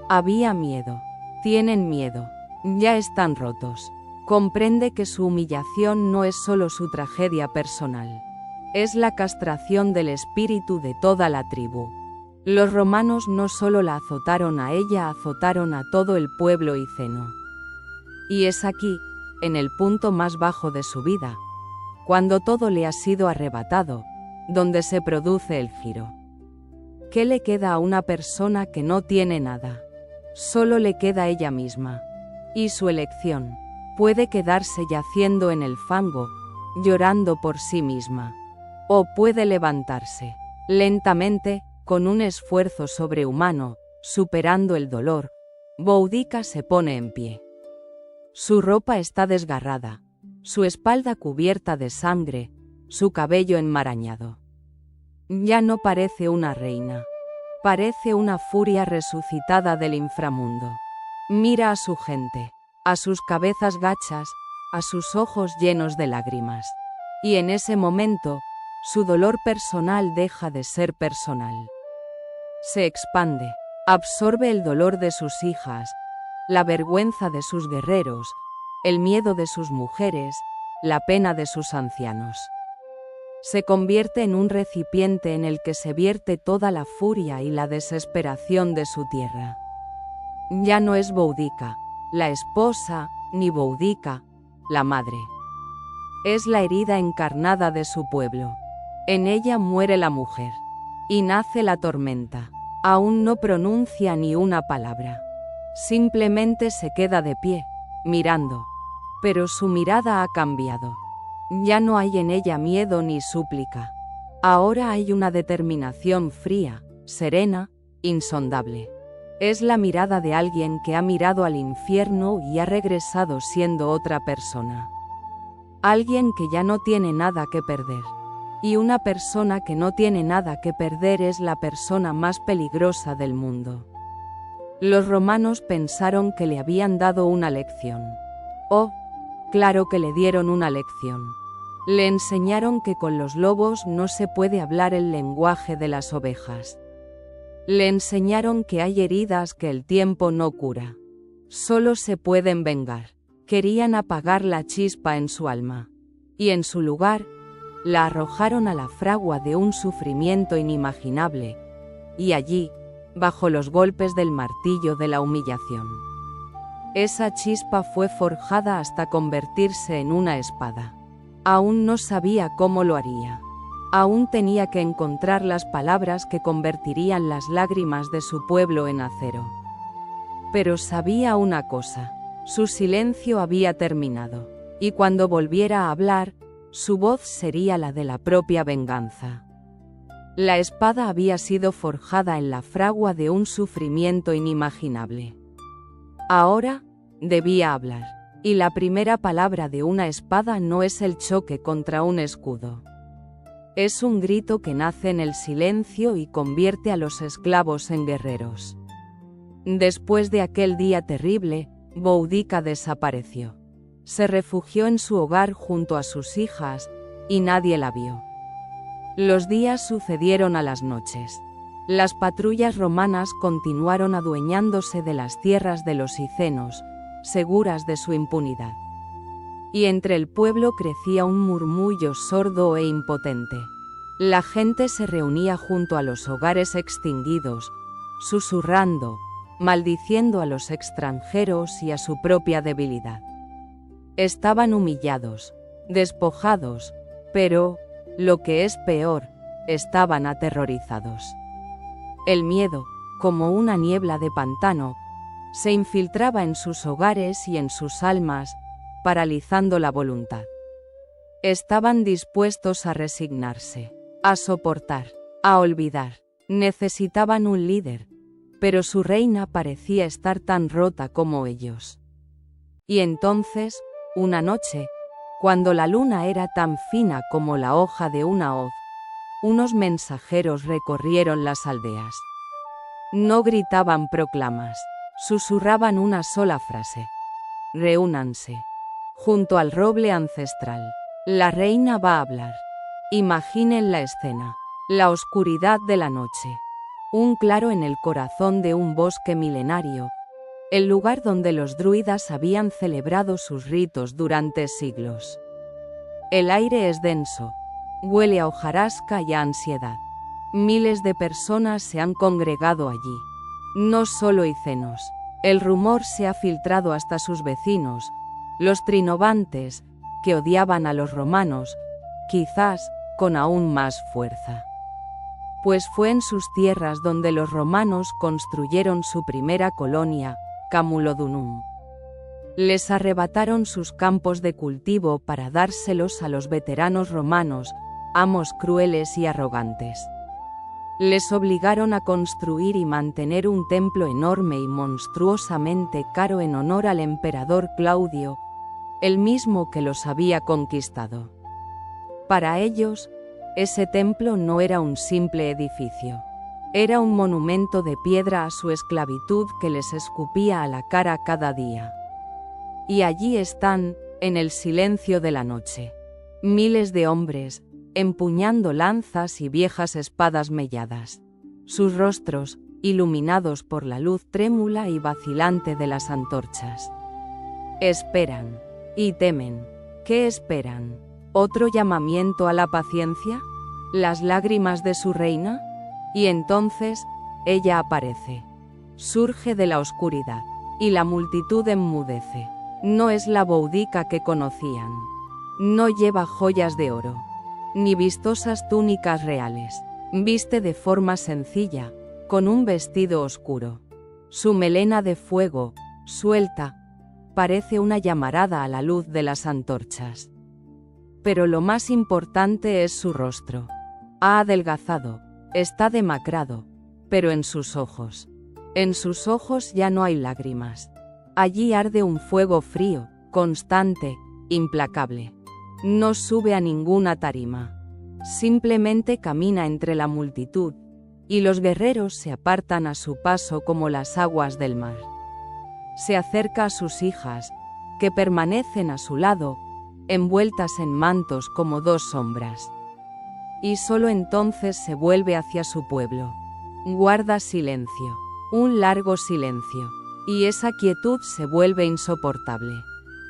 Había miedo. Tienen miedo. Ya están rotos. Comprende que su humillación no es solo su tragedia personal. Es la castración del espíritu de toda la tribu. Los romanos no solo la azotaron a ella, azotaron a todo el pueblo iceno. Y es aquí, en el punto más bajo de su vida, cuando todo le ha sido arrebatado, donde se produce el giro. ¿Qué le queda a una persona que no tiene nada? Solo le queda ella misma. Y su elección, puede quedarse yaciendo en el fango, llorando por sí misma. O puede levantarse, lentamente, con un esfuerzo sobrehumano, superando el dolor, Boudica se pone en pie. Su ropa está desgarrada, su espalda cubierta de sangre, su cabello enmarañado. Ya no parece una reina. Parece una furia resucitada del inframundo. Mira a su gente, a sus cabezas gachas, a sus ojos llenos de lágrimas. Y en ese momento, su dolor personal deja de ser personal. Se expande, absorbe el dolor de sus hijas, la vergüenza de sus guerreros, el miedo de sus mujeres, la pena de sus ancianos. Se convierte en un recipiente en el que se vierte toda la furia y la desesperación de su tierra. Ya no es Boudica, la esposa, ni Boudica, la madre. Es la herida encarnada de su pueblo. En ella muere la mujer. Y nace la tormenta. Aún no pronuncia ni una palabra. Simplemente se queda de pie, mirando. Pero su mirada ha cambiado. Ya no hay en ella miedo ni súplica. Ahora hay una determinación fría, serena, insondable. Es la mirada de alguien que ha mirado al infierno y ha regresado siendo otra persona. Alguien que ya no tiene nada que perder. Y una persona que no tiene nada que perder es la persona más peligrosa del mundo. Los romanos pensaron que le habían dado una lección. Oh, claro que le dieron una lección. Le enseñaron que con los lobos no se puede hablar el lenguaje de las ovejas. Le enseñaron que hay heridas que el tiempo no cura. Solo se pueden vengar. Querían apagar la chispa en su alma. Y en su lugar, la arrojaron a la fragua de un sufrimiento inimaginable. Y allí, bajo los golpes del martillo de la humillación. Esa chispa fue forjada hasta convertirse en una espada. Aún no sabía cómo lo haría. Aún tenía que encontrar las palabras que convertirían las lágrimas de su pueblo en acero. Pero sabía una cosa, su silencio había terminado, y cuando volviera a hablar, su voz sería la de la propia venganza. La espada había sido forjada en la fragua de un sufrimiento inimaginable. Ahora, debía hablar. Y la primera palabra de una espada no es el choque contra un escudo. Es un grito que nace en el silencio y convierte a los esclavos en guerreros. Después de aquel día terrible, Boudica desapareció. Se refugió en su hogar junto a sus hijas, y nadie la vio. Los días sucedieron a las noches. Las patrullas romanas continuaron adueñándose de las tierras de los icenos, seguras de su impunidad. Y entre el pueblo crecía un murmullo sordo e impotente. La gente se reunía junto a los hogares extinguidos, susurrando, maldiciendo a los extranjeros y a su propia debilidad. Estaban humillados, despojados, pero, lo que es peor, estaban aterrorizados. El miedo, como una niebla de pantano, se infiltraba en sus hogares y en sus almas, paralizando la voluntad. Estaban dispuestos a resignarse, a soportar, a olvidar. Necesitaban un líder, pero su reina parecía estar tan rota como ellos. Y entonces, una noche, cuando la luna era tan fina como la hoja de una hoz, unos mensajeros recorrieron las aldeas. No gritaban proclamas. Susurraban una sola frase. Reúnanse. Junto al roble ancestral. La reina va a hablar. Imaginen la escena. La oscuridad de la noche. Un claro en el corazón de un bosque milenario. El lugar donde los druidas habían celebrado sus ritos durante siglos. El aire es denso. Huele a hojarasca y a ansiedad. Miles de personas se han congregado allí. No solo icenos. El rumor se ha filtrado hasta sus vecinos, los trinovantes, que odiaban a los romanos, quizás con aún más fuerza. Pues fue en sus tierras donde los romanos construyeron su primera colonia, Camulodunum. Les arrebataron sus campos de cultivo para dárselos a los veteranos romanos, amos crueles y arrogantes. Les obligaron a construir y mantener un templo enorme y monstruosamente caro en honor al emperador Claudio, el mismo que los había conquistado. Para ellos, ese templo no era un simple edificio. Era un monumento de piedra a su esclavitud que les escupía a la cara cada día. Y allí están, en el silencio de la noche, miles de hombres, empuñando lanzas y viejas espadas melladas. Sus rostros, iluminados por la luz trémula y vacilante de las antorchas. Esperan. Y temen. ¿Qué esperan? ¿Otro llamamiento a la paciencia? ¿Las lágrimas de su reina? Y entonces, ella aparece. Surge de la oscuridad. Y la multitud enmudece. No es la Boudica que conocían. No lleva joyas de oro, ni vistosas túnicas reales. Viste de forma sencilla, con un vestido oscuro. Su melena de fuego, suelta, parece una llamarada a la luz de las antorchas. Pero lo más importante es su rostro. Ha adelgazado, está demacrado, pero en sus ojos ya no hay lágrimas. Allí arde un fuego frío, constante, implacable. No sube a ninguna tarima. Simplemente camina entre la multitud, y los guerreros se apartan a su paso como las aguas del mar. Se acerca a sus hijas, que permanecen a su lado, envueltas en mantos como dos sombras. Y solo entonces se vuelve hacia su pueblo. Guarda silencio, un largo silencio, y esa quietud se vuelve insoportable.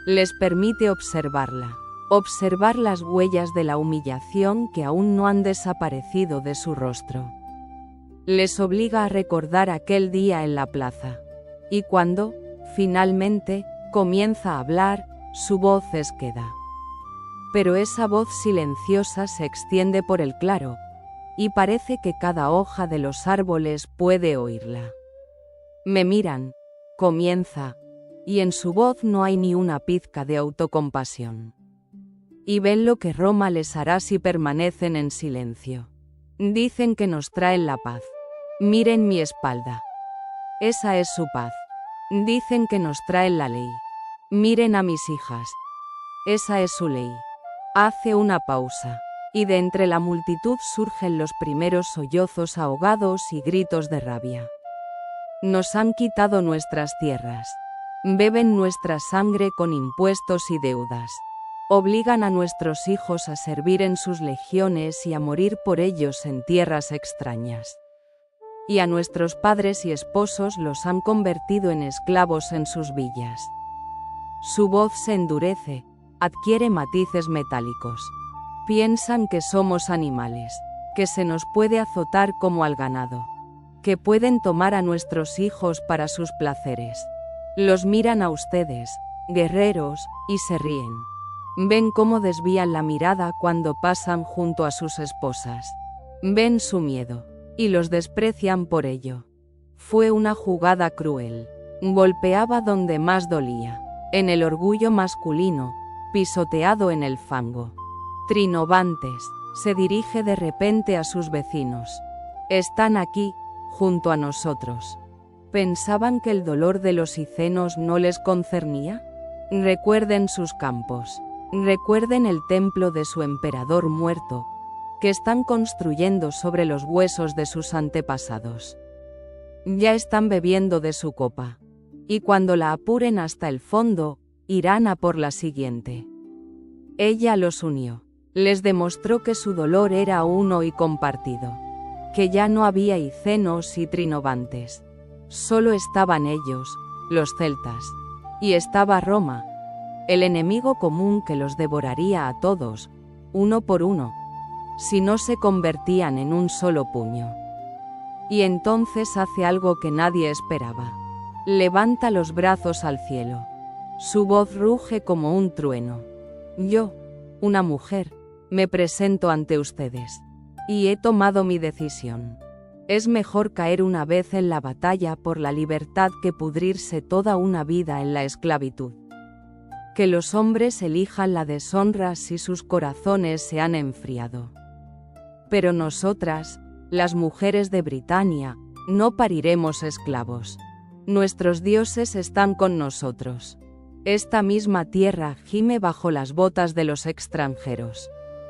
Les permite observarla. Observar las huellas de la humillación que aún no han desaparecido de su rostro. Les obliga a recordar aquel día en la plaza. Y cuando, finalmente, comienza a hablar, su voz es queda. Pero esa voz silenciosa se extiende por el claro, y parece que cada hoja de los árboles puede oírla. Me miran, comienza, y en su voz no hay ni una pizca de autocompasión. Y ven lo que Roma les hará si permanecen en silencio. Dicen que nos traen la paz. Miren mi espalda. Esa es su paz. Dicen que nos traen la ley. Miren a mis hijas. Esa es su ley. Hace una pausa, y de entre la multitud surgen los primeros sollozos ahogados y gritos de rabia. Nos han quitado nuestras tierras. Beben nuestra sangre con impuestos y deudas. Obligan a nuestros hijos a servir en sus legiones y a morir por ellos en tierras extrañas. Y a nuestros padres y esposos los han convertido en esclavos en sus villas. Su voz se endurece, adquiere matices metálicos. Piensan que somos animales, que se nos puede azotar como al ganado, que pueden tomar a nuestros hijos para sus placeres. Los miran a ustedes, guerreros, y se ríen. Ven cómo desvían la mirada cuando pasan junto a sus esposas. Ven su miedo, y los desprecian por ello. Fue una jugada cruel. Golpeaba donde más dolía, en el orgullo masculino, pisoteado en el fango. Trinobantes, se dirige de repente a sus vecinos. Están aquí, junto a nosotros. ¿Pensaban que el dolor de los icenos no les concernía? Recuerden sus campos. Recuerden el templo de su emperador muerto, que están construyendo sobre los huesos de sus antepasados. Ya están bebiendo de su copa, y cuando la apuren hasta el fondo, irán a por la siguiente. Ella los unió, les demostró que su dolor era uno y compartido, que ya no había icenos y trinobantes, solo estaban ellos, los celtas, y estaba Roma, el enemigo común que los devoraría a todos, uno por uno, si no se convertían en un solo puño. Y entonces hace algo que nadie esperaba. Levanta los brazos al cielo. Su voz ruge como un trueno. Yo, una mujer, me presento ante ustedes. Y he tomado mi decisión. Es mejor caer una vez en la batalla por la libertad que pudrirse toda una vida en la esclavitud. Que los hombres elijan la deshonra si sus corazones se han enfriado. Pero nosotras, Las mujeres de Britania, no pariremos esclavos. Nuestros dioses están con nosotros. Esta misma tierra gime bajo las botas de los extranjeros.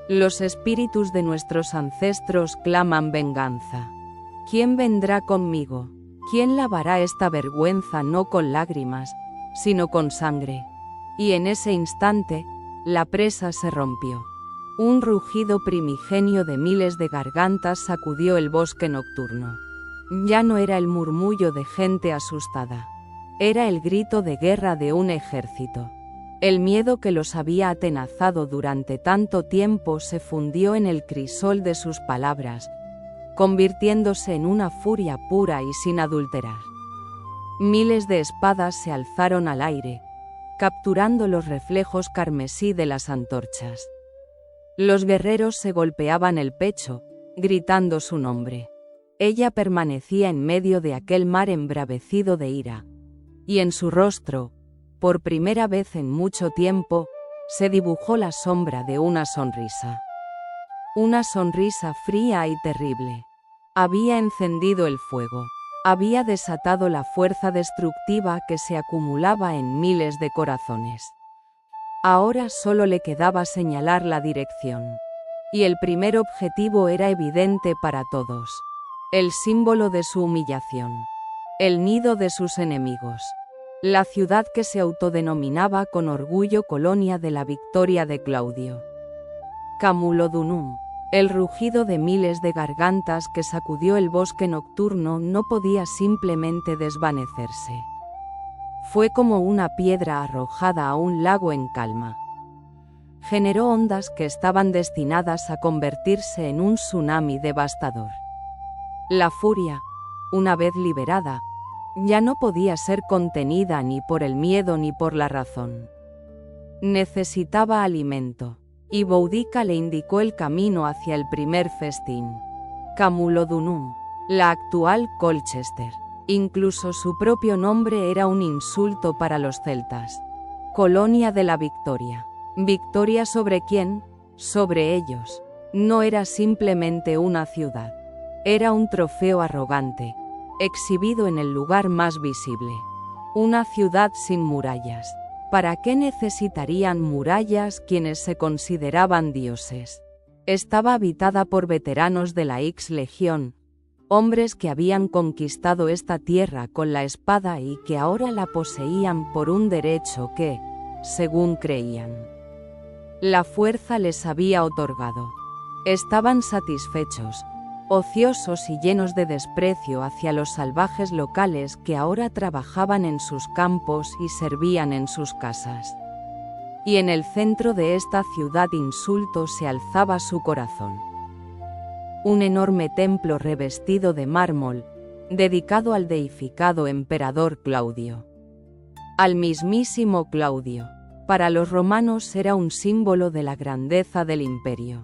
Los espíritus de nuestros ancestros claman venganza. ¿Quién vendrá conmigo? ¿Quién lavará esta vergüenza no con lágrimas, sino con sangre? Y en ese instante, la presa se rompió. Un rugido primigenio de miles de gargantas sacudió el bosque nocturno. Ya no era el murmullo de gente asustada. Era el grito de guerra de un ejército. El miedo que los había atenazado durante tanto tiempo se fundió en el crisol de sus palabras, convirtiéndose en una furia pura y sin adulterar. Miles de espadas se alzaron al aire, capturando los reflejos carmesí de las antorchas. Los guerreros se golpeaban el pecho, gritando su nombre. Ella permanecía en medio de aquel mar embravecido de ira, y en su rostro, por primera vez en mucho tiempo, se dibujó la sombra de una sonrisa. Una sonrisa fría y terrible. Había encendido el fuego. Había desatado la fuerza destructiva que se acumulaba en miles de corazones. Ahora solo le quedaba señalar la dirección. Y el primer objetivo era evidente para todos. El símbolo de su humillación. El nido de sus enemigos. La ciudad que se autodenominaba con orgullo colonia de la victoria de Claudio. Camulodunum. El rugido de miles de gargantas que sacudió el bosque nocturno no podía simplemente desvanecerse. Fue como una piedra arrojada a un lago en calma. Generó ondas que estaban destinadas a convertirse en un tsunami devastador. La furia, una vez liberada, ya no podía ser contenida ni por el miedo ni por la razón. Necesitaba alimento, y Boudica le indicó el camino hacia el primer festín. Camulodunum, la actual Colchester. Incluso su propio nombre era un insulto para los celtas. Colonia de la Victoria. ¿Victoria sobre quién? Sobre ellos. No era simplemente una ciudad. Era un trofeo arrogante, exhibido en el lugar más visible. Una ciudad sin murallas. ¿Para qué necesitarían murallas quienes se consideraban dioses? Estaba habitada por veteranos de la X Legión, hombres que habían conquistado esta tierra con la espada y que ahora la poseían por un derecho que, según creían, la fuerza les había otorgado. Estaban satisfechos, ociosos y llenos de desprecio hacia los salvajes locales que ahora trabajaban en sus campos y servían en sus casas. Y en el centro de esta ciudad insulto se alzaba su corazón. Un enorme templo revestido de mármol, dedicado al deificado emperador Claudio. Al mismísimo Claudio. Para los romanos era un símbolo de la grandeza del imperio.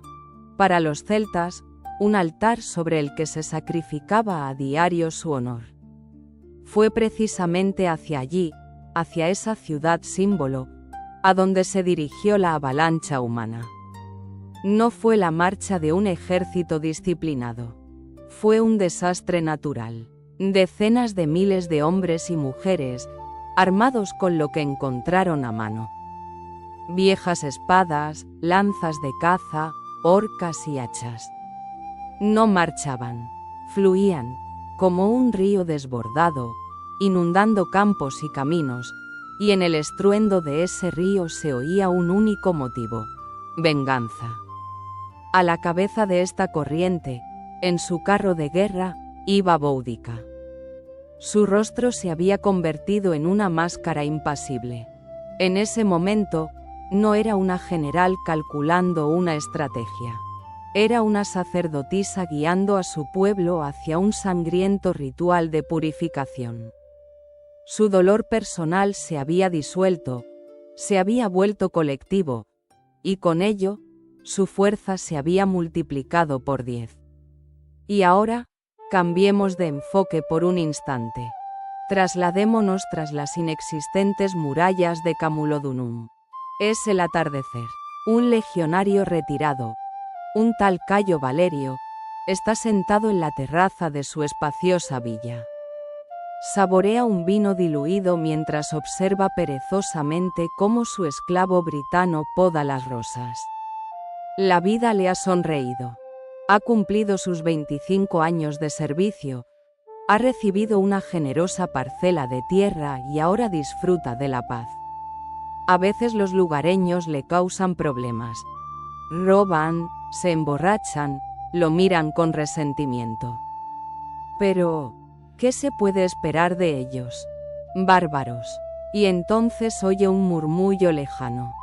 Para los celtas, un altar sobre el que se sacrificaba a diario su honor. Fue precisamente hacia allí, hacia esa ciudad símbolo, a donde se dirigió la avalancha humana. No fue la marcha de un ejército disciplinado. Fue un desastre natural. Decenas de miles de hombres y mujeres, armados con lo que encontraron a mano. Viejas espadas, lanzas de caza, horcas y hachas. No marchaban, fluían, como un río desbordado, inundando campos y caminos, y en el estruendo de ese río se oía un único motivo: venganza. A la cabeza de esta corriente, en su carro de guerra, iba Boudica. Su rostro se había convertido en una máscara impasible. En ese momento, no era una general calculando una estrategia. Era una sacerdotisa guiando a su pueblo hacia un sangriento ritual de purificación. Su dolor personal se había disuelto, se había vuelto colectivo, y con ello, su fuerza se había multiplicado por 10. Y ahora, cambiemos de enfoque por un instante. Trasladémonos tras las inexistentes murallas de Camulodunum. Es el atardecer. Un legionario retirado, un tal Cayo Valerio, Está sentado en la terraza de su espaciosa villa. Saborea un vino diluido mientras observa perezosamente cómo su esclavo britano poda las rosas. La vida le ha sonreído. Ha cumplido sus 25 años de servicio, ha recibido una generosa parcela de tierra y ahora disfruta de la paz. A veces los lugareños le causan problemas. Roban, se emborrachan, lo miran con resentimiento. Pero, ¿qué se puede esperar de ellos? Bárbaros. Y entonces oye un murmullo lejano.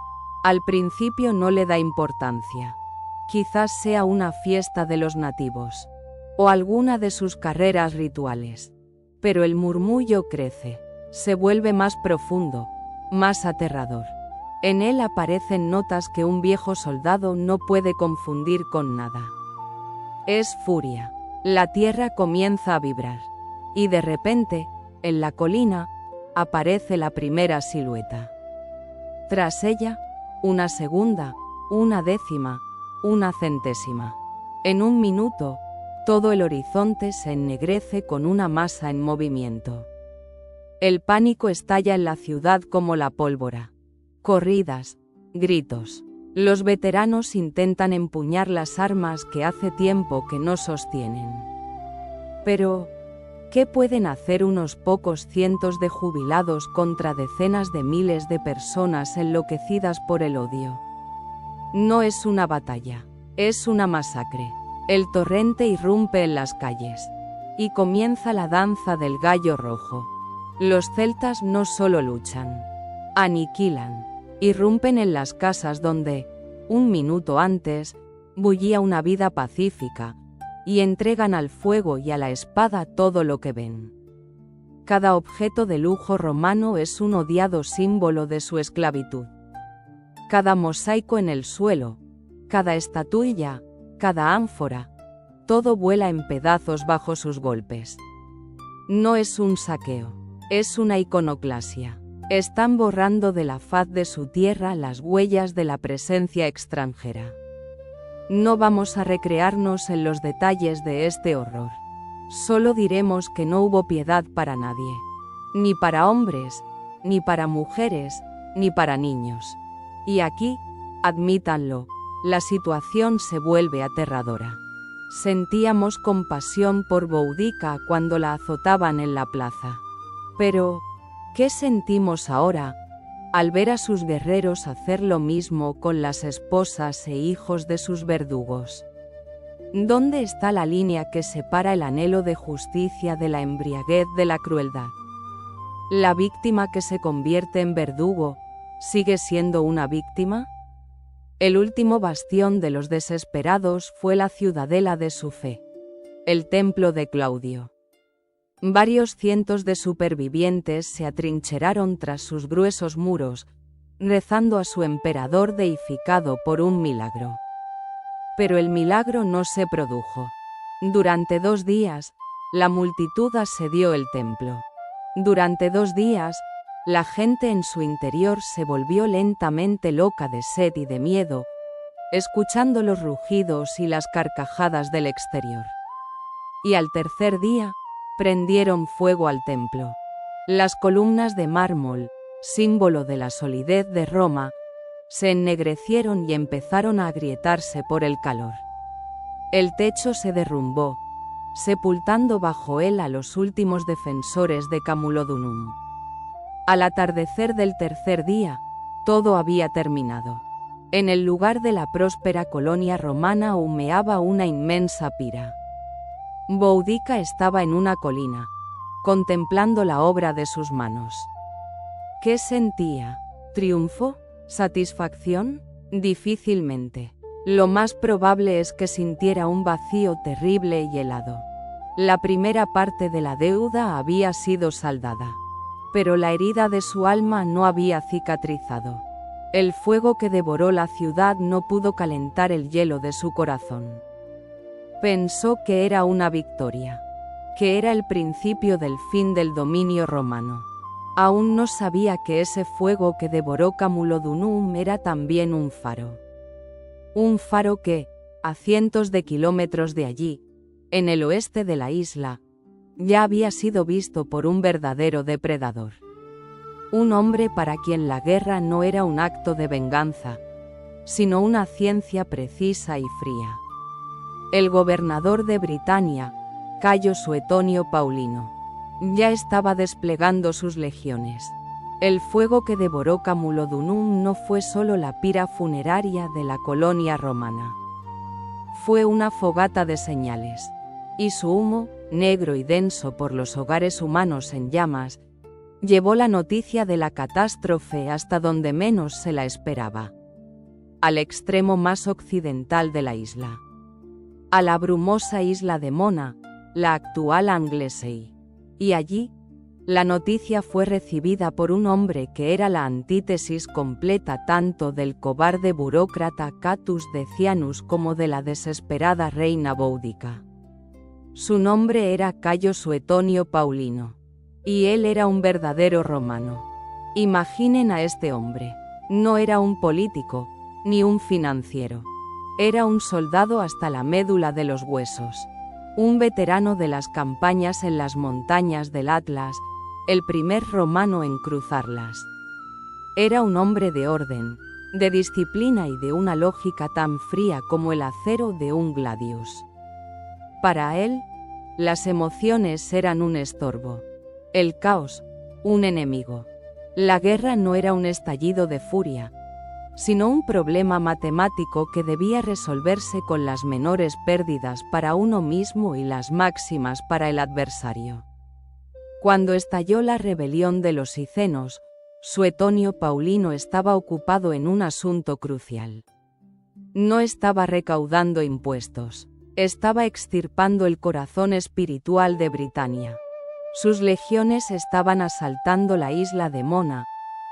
Al principio no le da importancia. Quizás sea una fiesta de los nativos, o alguna de sus carreras rituales. Pero el murmullo crece, se vuelve más profundo, más aterrador. En él aparecen notas que un viejo soldado no puede confundir con nada. Es furia. La tierra comienza a vibrar. Y de repente, en la colina, aparece la primera silueta. Tras ella, una segunda, una décima, una centésima. En un minuto, todo el horizonte se ennegrece con una masa en movimiento. El pánico estalla en la ciudad como la pólvora. Corridas, gritos. Los veteranos intentan empuñar las armas que hace tiempo que no sostienen. Pero, ¿qué pueden hacer unos pocos cientos de jubilados contra decenas de miles de personas enloquecidas por el odio? No es una batalla, es una masacre. El torrente irrumpe en las calles. Y comienza la danza del gallo rojo. Los celtas no solo luchan, aniquilan. Irrumpen en las casas donde, un minuto antes, bullía una vida pacífica, y entregan al fuego y a la espada todo lo que ven. Cada objeto de lujo romano es un odiado símbolo de su esclavitud. Cada mosaico en el suelo, cada estatuilla, cada ánfora, todo vuela en pedazos bajo sus golpes. No es un saqueo, es una iconoclasia. Están borrando de la faz de su tierra las huellas de la presencia extranjera. No vamos a recrearnos en los detalles de este horror. Solo diremos que no hubo piedad para nadie. Ni para hombres, ni para mujeres, ni para niños. Y aquí, admítanlo, la situación se vuelve aterradora. Sentíamos compasión por Boudica cuando la azotaban en la plaza. Pero, ¿qué sentimos ahora, al ver a sus guerreros hacer lo mismo con las esposas e hijos de sus verdugos? ¿Dónde está la línea que separa el anhelo de justicia de la embriaguez de la crueldad? ¿La víctima que se convierte en verdugo sigue siendo una víctima? El último bastión de los desesperados fue la ciudadela de su fe, el templo de Claudio. Varios cientos de supervivientes se atrincheraron tras sus gruesos muros, rezando a su emperador deificado por un milagro. Pero el milagro no se produjo. Durante 2 días, la multitud asedió el templo. Durante 2 días, la gente en su interior se volvió lentamente loca de sed y de miedo, escuchando los rugidos y las carcajadas del exterior. Y al tercer día, prendieron fuego al templo. Las columnas de mármol, símbolo de la solidez de Roma, se ennegrecieron y empezaron a agrietarse por el calor. El techo se derrumbó, sepultando bajo él a los últimos defensores de Camulodunum. Al atardecer del tercer día, todo había terminado. En el lugar de la próspera colonia romana humeaba una inmensa pira. Boudica estaba en una colina, contemplando la obra de sus manos. ¿Qué sentía? ¿Triunfo? ¿Satisfacción? Difícilmente. Lo más probable es que sintiera un vacío terrible y helado. La primera parte de la deuda había sido saldada, pero la herida de su alma no había cicatrizado. El fuego que devoró la ciudad no pudo calentar el hielo de su corazón. Pensó que era una victoria, que era el principio del fin del dominio romano. Aún no sabía que ese fuego que devoró Camulodunum era también un faro. Un faro que, a cientos de kilómetros de allí, en el oeste de la isla, ya había sido visto por un verdadero depredador. Un hombre para quien la guerra no era un acto de venganza, sino una ciencia precisa y fría. El gobernador de Britania, Cayo Suetonio Paulino, ya estaba desplegando sus legiones. El fuego que devoró Camulodunum no fue solo la pira funeraria de la colonia romana. Fue una fogata de señales, y su humo, negro y denso por los hogares humanos en llamas, llevó la noticia de la catástrofe hasta donde menos se la esperaba, al extremo más occidental de la isla, a la brumosa isla de Mona, la actual Anglesey, y allí, la noticia fue recibida por un hombre que era la antítesis completa tanto del cobarde burócrata Catus Decianus como de la desesperada reina Boudica. Su nombre era Cayo Suetonio Paulino, y él era un verdadero romano. Imaginen a este hombre. No era un político, ni un financiero. Era un soldado hasta la médula de los huesos. Un veterano de las campañas en las montañas del Atlas, el primer romano en cruzarlas. Era un hombre de orden, de disciplina y de una lógica tan fría como el acero de un gladius. Para él, las emociones eran un estorbo, el caos, un enemigo. La guerra no era un estallido de furia, sino un problema matemático que debía resolverse con las menores pérdidas para uno mismo y las máximas para el adversario. Cuando estalló la rebelión de los Cicenos, Suetonio Paulino estaba ocupado en un asunto crucial. No estaba recaudando impuestos, estaba extirpando el corazón espiritual de Britania. Sus legiones estaban asaltando la isla de Mona,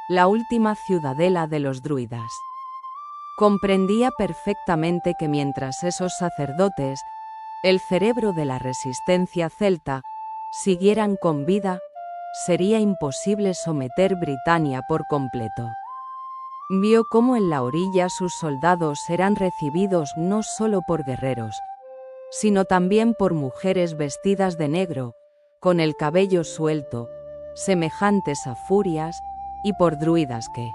la última ciudadela de los druidas. Comprendía perfectamente que mientras esos sacerdotes, el cerebro de la resistencia celta, siguieran con vida, sería imposible someter Britania por completo. Vio cómo en la orilla sus soldados eran recibidos no solo por guerreros, sino también por mujeres vestidas de negro, con el cabello suelto, semejantes a furias, y por druidas que,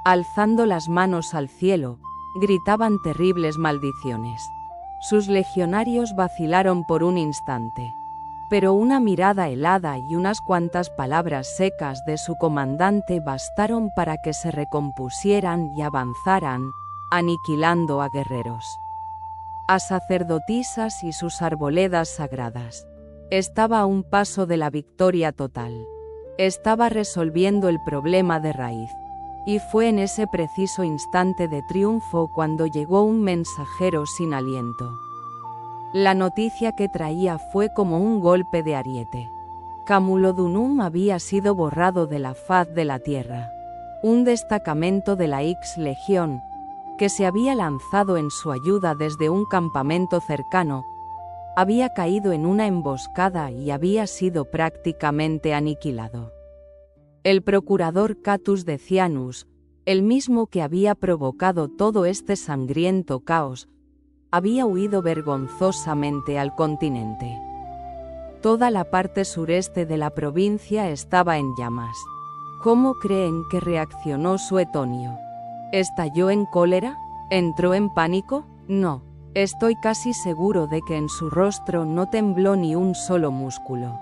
alzando las manos al cielo, gritaban terribles maldiciones. Sus legionarios vacilaron por un instante, pero una mirada helada y unas cuantas palabras secas de su comandante bastaron para que se recompusieran y avanzaran, aniquilando a guerreros, a sacerdotisas y sus arboledas sagradas. Estaba a un paso de la victoria total. Estaba resolviendo el problema de raíz. Y fue en ese preciso instante de triunfo cuando llegó un mensajero sin aliento. La noticia que traía fue como un golpe de ariete. Camulodunum había sido borrado de la faz de la tierra. Un destacamento de la X Legión, que se había lanzado en su ayuda desde un campamento cercano, había caído en una emboscada y había sido prácticamente aniquilado. El procurador Catus Decianus, el mismo que había provocado todo este sangriento caos, había huido vergonzosamente al continente. Toda la parte sureste de la provincia estaba en llamas. ¿Cómo creen que reaccionó Suetonio? ¿Estalló en cólera? ¿Entró en pánico? No. Estoy casi seguro de que en su rostro no tembló ni un solo músculo.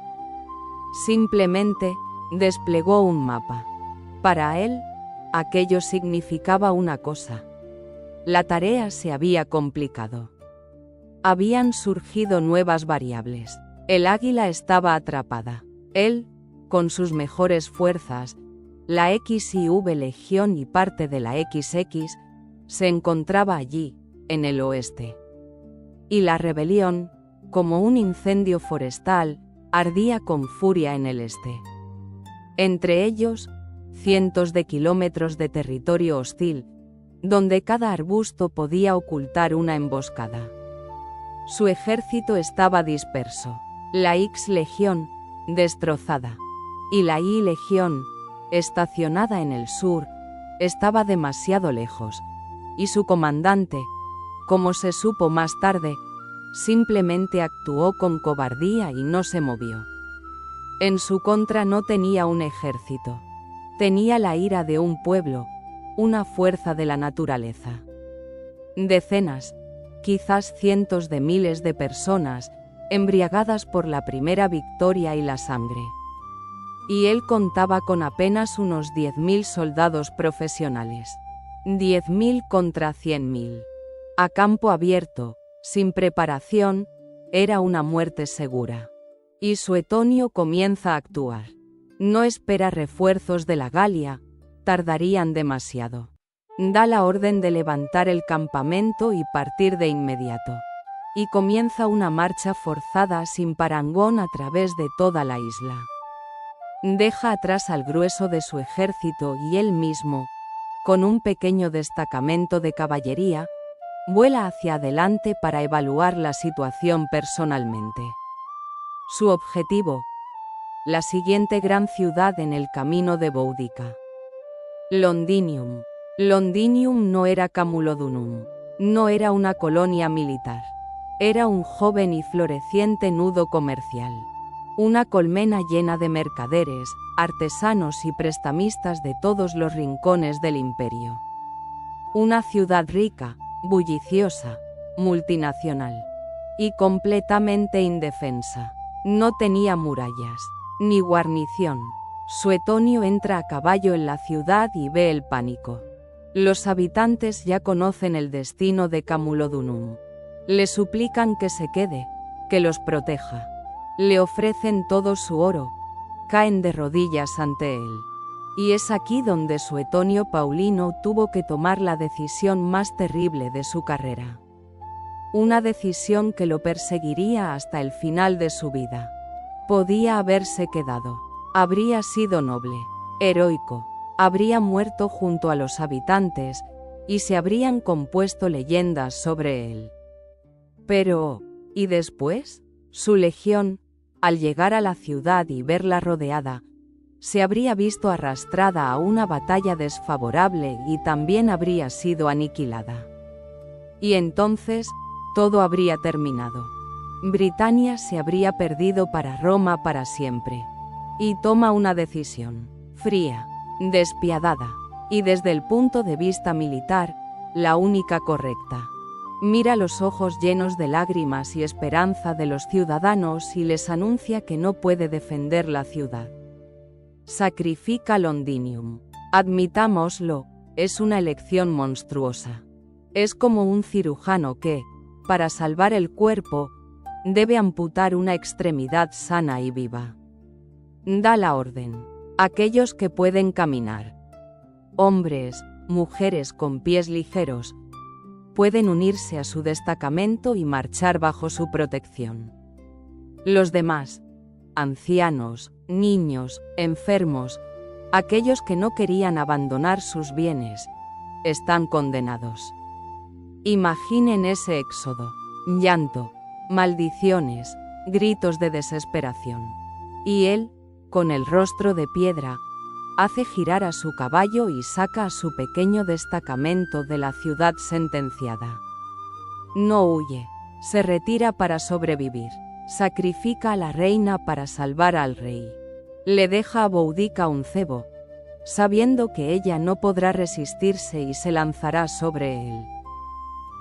Simplemente, desplegó un mapa. Para él, aquello significaba una cosa. La tarea se había complicado. Habían surgido nuevas variables. El águila estaba atrapada. Él, con sus mejores fuerzas, la XIV Legión y parte de la XX, se encontraba allí, en el oeste. Y la rebelión, como un incendio forestal, ardía con furia en el este. Entre ellos, cientos de kilómetros de territorio hostil, donde cada arbusto podía ocultar una emboscada. Su ejército estaba disperso, la X Legión, destrozada, y la Y Legión, estacionada en el sur, estaba demasiado lejos, y su comandante, como se supo más tarde, simplemente actuó con cobardía y no se movió. En su contra no tenía un ejército. Tenía la ira de un pueblo, una fuerza de la naturaleza. Decenas, quizás cientos de miles de personas, embriagadas por la primera victoria y la sangre. Y él contaba con apenas unos 10.000 soldados profesionales. 10.000 contra 100.000. A campo abierto, sin preparación, era una muerte segura. Y Suetonio comienza a actuar. No espera refuerzos de la Galia, tardarían demasiado. Da la orden de levantar el campamento y partir de inmediato. Y comienza una marcha forzada sin parangón a través de toda la isla. Deja atrás al grueso de su ejército y él mismo, con un pequeño destacamento de caballería, vuela hacia adelante para evaluar la situación personalmente. Su objetivo: la siguiente gran ciudad en el camino de Boudica. Londinium. Londinium no era Camulodunum. No era una colonia militar. Era un joven y floreciente nudo comercial. Una colmena llena de mercaderes, artesanos y prestamistas de todos los rincones del imperio. Una ciudad rica, bulliciosa, multinacional. Y completamente indefensa. No tenía murallas, ni guarnición. Suetonio entra a caballo en la ciudad y ve el pánico. Los habitantes ya conocen el destino de Camulodunum. Le suplican que se quede, que los proteja. Le ofrecen todo su oro, caen de rodillas ante él. Y es aquí donde Suetonio Paulino tuvo que tomar la decisión más terrible de su carrera. Una decisión que lo perseguiría hasta el final de su vida. Podía haberse quedado. Habría sido noble, heroico, habría muerto junto a los habitantes, y se habrían compuesto leyendas sobre él. Pero, ¿y después? Su legión, al llegar a la ciudad y verla rodeada, se habría visto arrastrada a una batalla desfavorable y también habría sido aniquilada. Y entonces, todo habría terminado. Britania se habría perdido para Roma para siempre. Y toma una decisión, fría, despiadada, y desde el punto de vista militar, la única correcta. Mira los ojos llenos de lágrimas y esperanza de los ciudadanos y les anuncia que no puede defender la ciudad. Sacrifica Londinium. Admitámoslo, es una elección monstruosa. Es como un cirujano que, para salvar el cuerpo, debe amputar una extremidad sana y viva. Da la orden. Aquellos que pueden caminar, hombres, mujeres con pies ligeros, pueden unirse a su destacamento y marchar bajo su protección. Los demás, ancianos, niños, enfermos, aquellos que no querían abandonar sus bienes, están condenados. Imaginen ese éxodo, llanto, maldiciones, gritos de desesperación. Y él, con el rostro de piedra, hace girar a su caballo y saca a su pequeño destacamento de la ciudad sentenciada. No huye, se retira para sobrevivir, sacrifica a la reina para salvar al rey. Le deja a Boudica un cebo, sabiendo que ella no podrá resistirse y se lanzará sobre él.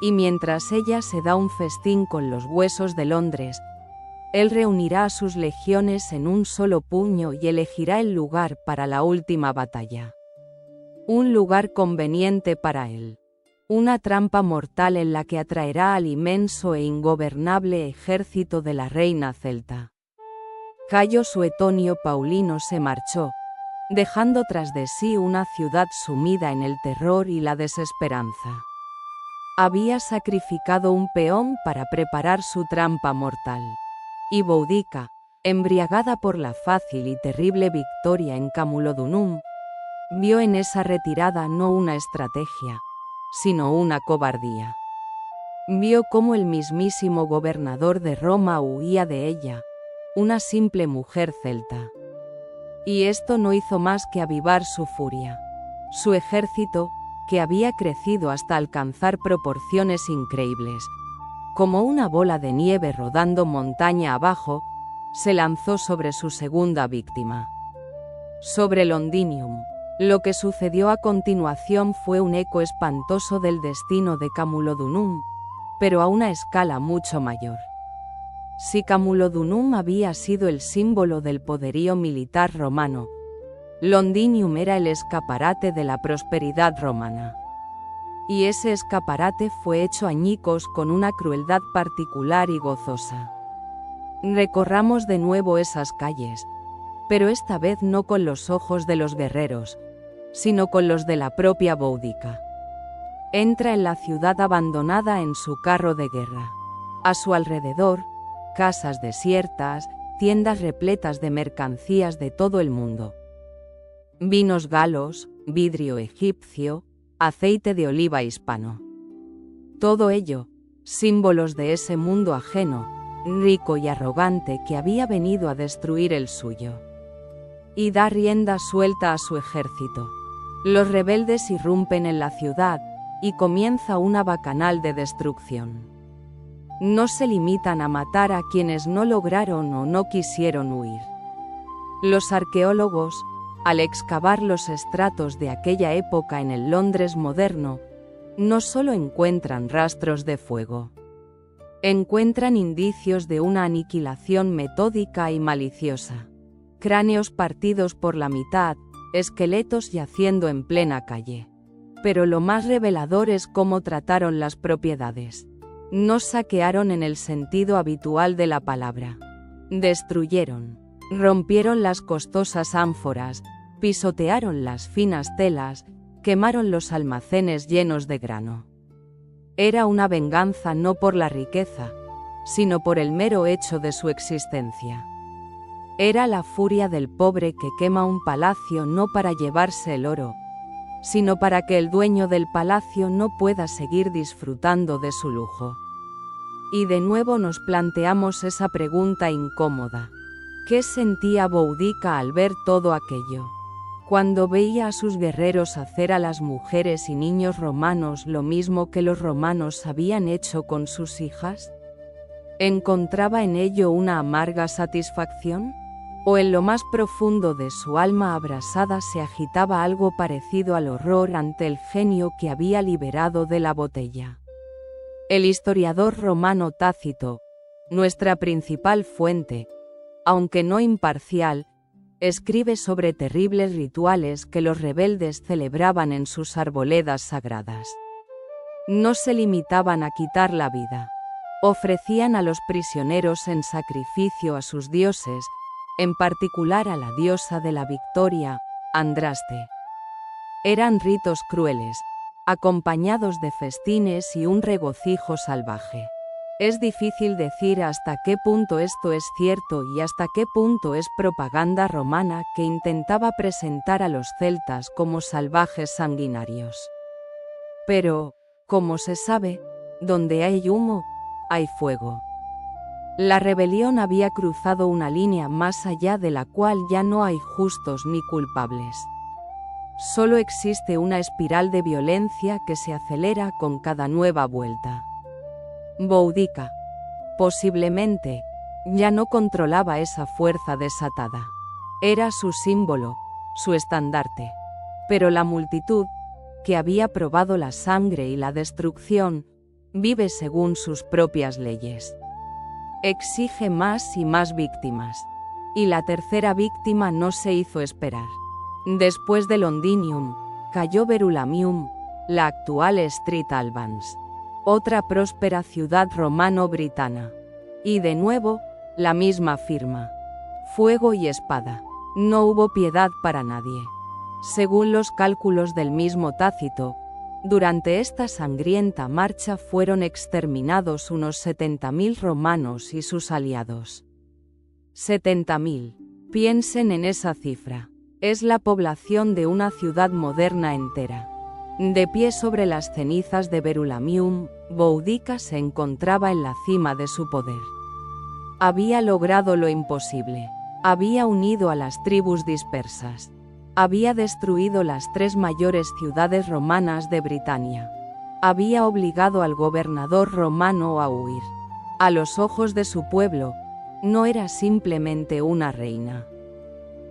Y mientras ella se da un festín con los huesos de Londres, él reunirá a sus legiones en un solo puño y elegirá el lugar para la última batalla. Un lugar conveniente para él. Una trampa mortal en la que atraerá al inmenso e ingobernable ejército de la reina celta. Cayo Suetonio Paulino se marchó, dejando tras de sí una ciudad sumida en el terror y la desesperanza. Había sacrificado un peón para preparar su trampa mortal. Y Boudica, embriagada por la fácil y terrible victoria en Camulodunum, vio en esa retirada no una estrategia, sino una cobardía. Vio cómo el mismísimo gobernador de Roma huía de ella, una simple mujer celta. Y esto no hizo más que avivar su furia. Su ejército, que había crecido hasta alcanzar proporciones increíbles, como una bola de nieve rodando montaña abajo, se lanzó sobre su segunda víctima. Sobre Londinium. Lo que sucedió a continuación fue un eco espantoso del destino de Camulodunum, pero a una escala mucho mayor. Si Camulodunum había sido el símbolo del poderío militar romano, Londinium era el escaparate de la prosperidad romana. Y ese escaparate fue hecho añicos con una crueldad particular y gozosa. Recorramos de nuevo esas calles, pero esta vez no con los ojos de los guerreros, sino con los de la propia Boudica. Entra en la ciudad abandonada en su carro de guerra. A su alrededor, casas desiertas, tiendas repletas de mercancías de todo el mundo. Vinos galos, vidrio egipcio, aceite de oliva hispano. Todo ello, símbolos de ese mundo ajeno, rico y arrogante que había venido a destruir el suyo. Y da rienda suelta a su ejército. Los rebeldes irrumpen en la ciudad, y comienza una bacanal de destrucción. No se limitan a matar a quienes no lograron o no quisieron huir. Los arqueólogos, al excavar los estratos de aquella época en el Londres moderno, no solo encuentran rastros de fuego. Encuentran indicios de una aniquilación metódica y maliciosa. Cráneos partidos por la mitad, esqueletos yaciendo en plena calle. Pero lo más revelador es cómo trataron las propiedades. No saquearon en el sentido habitual de la palabra. Destruyeron. Rompieron las costosas ánforas, pisotearon las finas telas, quemaron los almacenes llenos de grano. Era una venganza no por la riqueza, sino por el mero hecho de su existencia. Era la furia del pobre que quema un palacio no para llevarse el oro, sino para que el dueño del palacio no pueda seguir disfrutando de su lujo. Y de nuevo nos planteamos esa pregunta incómoda. ¿Qué sentía Boudica al ver todo aquello? Cuando veía a sus guerreros hacer a las mujeres y niños romanos lo mismo que los romanos habían hecho con sus hijas, ¿encontraba en ello una amarga satisfacción? ¿O en lo más profundo de su alma abrasada se agitaba algo parecido al horror ante el genio que había liberado de la botella? El historiador romano Tácito, nuestra principal fuente, aunque no imparcial, escribe sobre terribles rituales que los rebeldes celebraban en sus arboledas sagradas. No se limitaban a quitar la vida. Ofrecían a los prisioneros en sacrificio a sus dioses, en particular a la diosa de la victoria, Andraste. Eran ritos crueles, acompañados de festines y un regocijo salvaje. Es difícil decir hasta qué punto esto es cierto y hasta qué punto es propaganda romana que intentaba presentar a los celtas como salvajes sanguinarios. Pero, como se sabe, donde hay humo, hay fuego. La rebelión había cruzado una línea más allá de la cual ya no hay justos ni culpables. Solo existe una espiral de violencia que se acelera con cada nueva vuelta. Boudica, posiblemente, ya no controlaba esa fuerza desatada. Era su símbolo, su estandarte. Pero la multitud, que había probado la sangre y la destrucción, vive según sus propias leyes. Exige más y más víctimas. Y la tercera víctima no se hizo esperar. Después de Londinium, cayó Verulamium, la actual Street Albans, otra próspera ciudad romano-britana. Y de nuevo, la misma firma. Fuego y espada. No hubo piedad para nadie. Según los cálculos del mismo Tácito, durante esta sangrienta marcha fueron exterminados unos 70.000 romanos y sus aliados. 70.000. Piensen en esa cifra. Es la población de una ciudad moderna entera. De pie sobre las cenizas de Verulamium, Boudica se encontraba en la cima de su poder. Había logrado lo imposible. Había unido a las tribus dispersas. Había destruido las 3 mayores ciudades romanas de Britania. había obligado al gobernador romano a huir. A los ojos de su pueblo, no era simplemente una reina.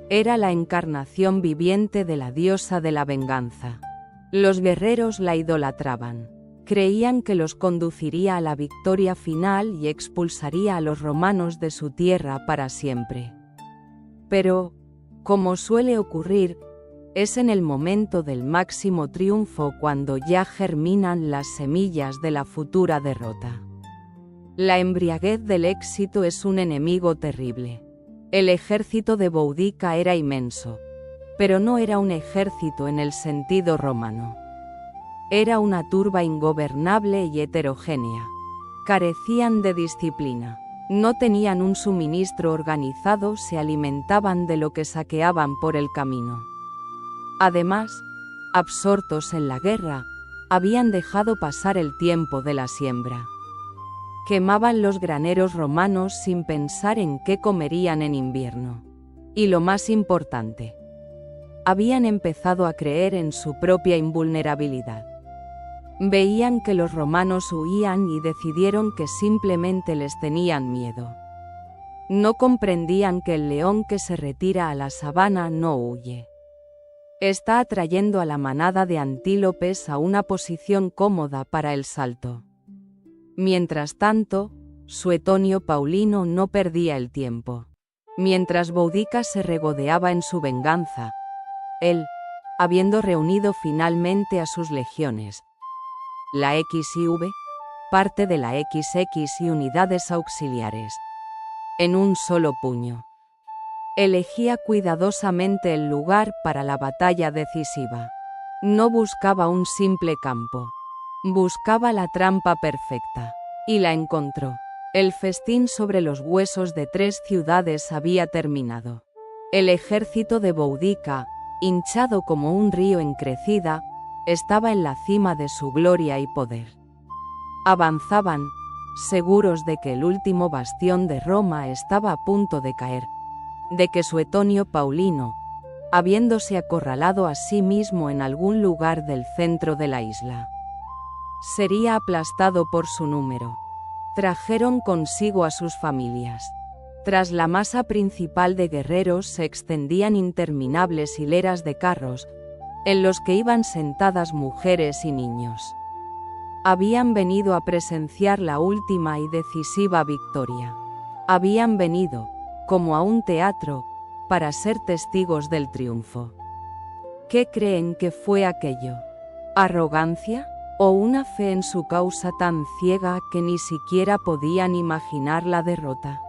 Era la encarnación viviente de la diosa de la venganza. Los guerreros la idolatraban. Creían que los conduciría a la victoria final y expulsaría a los romanos de su tierra para siempre. Pero, como suele ocurrir, es en el momento del máximo triunfo cuando ya germinan las semillas de la futura derrota. La embriaguez del éxito es un enemigo terrible. El ejército de Boudica era inmenso, pero no era un ejército en el sentido romano. Era una turba ingobernable y heterogénea. Carecían de disciplina. No tenían un suministro organizado, se alimentaban de lo que saqueaban por el camino. Además, absortos en la guerra, habían dejado pasar el tiempo de la siembra. Quemaban los graneros romanos sin pensar en qué comerían en invierno. Y lo más importante, habían empezado a creer en su propia invulnerabilidad. Veían que los romanos huían y decidieron que simplemente les tenían miedo. No comprendían que el león que se retira a la sabana no huye. Está atrayendo a la manada de antílopes a una posición cómoda para el salto. Mientras tanto, Suetonio Paulino no perdía el tiempo. Mientras Boudica se regodeaba en su venganza, él, habiendo reunido finalmente a sus legiones, la XIV, parte de la XX y unidades auxiliares, en un solo puño, elegía cuidadosamente el lugar para la batalla decisiva. No buscaba un simple campo. Buscaba la trampa perfecta. Y la encontró. El festín sobre los huesos de 3 ciudades había terminado. El ejército de Boudica, hinchado como un río en crecida, estaba en la cima de su gloria y poder. Avanzaban, seguros de que el último bastión de Roma estaba a punto de caer, de que Suetonio Paulino, habiéndose acorralado a sí mismo en algún lugar del centro de la isla, sería aplastado por su número. Trajeron consigo a sus familias. Tras la masa principal de guerreros se extendían interminables hileras de carros, en los que iban sentadas mujeres y niños. Habían venido a presenciar la última y decisiva victoria. Habían venido, como a un teatro, para ser testigos del triunfo. ¿Qué creen que fue aquello? ¿Arrogancia? ¿O una fe en su causa tan ciega que ni siquiera podían imaginar la derrota?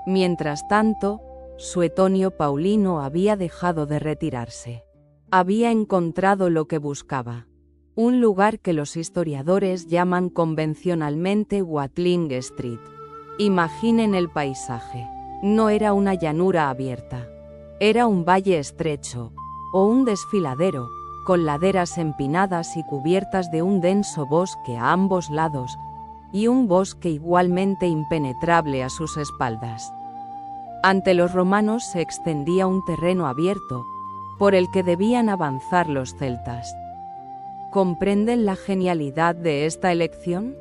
Mientras tanto, Suetonio Paulino había dejado de retirarse. Había encontrado lo que buscaba. Un lugar que los historiadores llaman convencionalmente Watling Street. Imaginen el paisaje. No era una llanura abierta. Era un valle estrecho, o un desfiladero, con laderas empinadas y cubiertas de un denso bosque a ambos lados, y un bosque igualmente impenetrable a sus espaldas. Ante los romanos se extendía un terreno abierto, por el que debían avanzar los celtas. ¿Comprenden la genialidad de esta elección?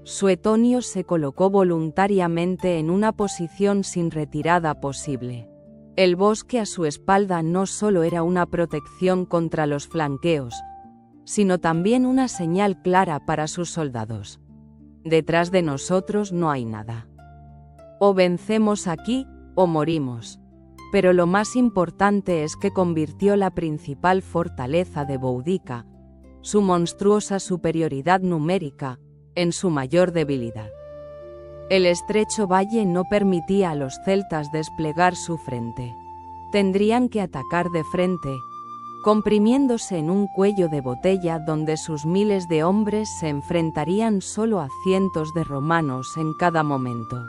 Suetonio se colocó voluntariamente en una posición sin retirada posible. El bosque a su espalda no solo era una protección contra los flanqueos, sino también una señal clara para sus soldados. Detrás de nosotros no hay nada. O vencemos aquí, o morimos. Pero lo más importante es que convirtió la principal fortaleza de Boudica, su monstruosa superioridad numérica, en su mayor debilidad. El estrecho valle no permitía a los celtas desplegar su frente. Tendrían que atacar de frente, comprimiéndose en un cuello de botella donde sus miles de hombres se enfrentarían solo a cientos de romanos en cada momento.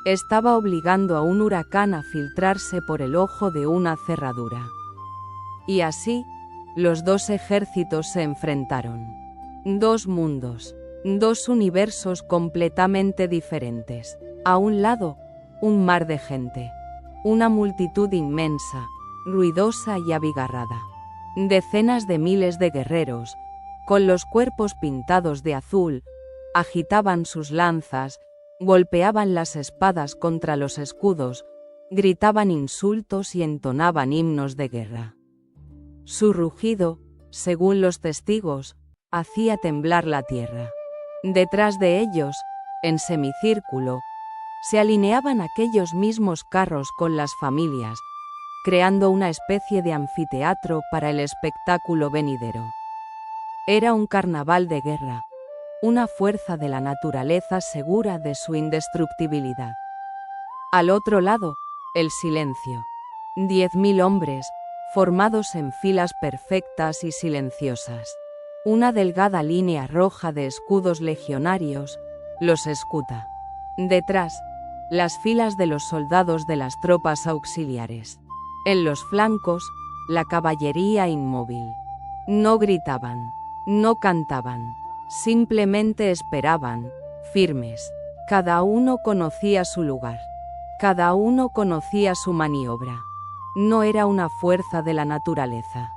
Estaba obligando a un huracán a filtrarse por el ojo de una cerradura. Y así, los dos ejércitos se enfrentaron. Dos mundos. Dos universos completamente diferentes. A un lado, un mar de gente. Una multitud inmensa, ruidosa y abigarrada. Decenas de miles de guerreros, con los cuerpos pintados de azul, agitaban sus lanzas, golpeaban las espadas contra los escudos, gritaban insultos y entonaban himnos de guerra. Su rugido, según los testigos, hacía temblar la tierra. Detrás de ellos, en semicírculo, se alineaban aquellos mismos carros con las familias, creando una especie de anfiteatro para el espectáculo venidero. Era un carnaval de guerra, una fuerza de la naturaleza segura de su indestructibilidad. Al otro lado, el silencio. 10.000 hombres, formados en filas perfectas y silenciosas. Una delgada línea roja de escudos legionarios los escuta. Detrás, las filas de los soldados de las tropas auxiliares. En los flancos, la caballería inmóvil. No gritaban, no cantaban, simplemente esperaban, firmes. Cada uno conocía su lugar. Cada uno conocía su maniobra. No era una fuerza de la naturaleza.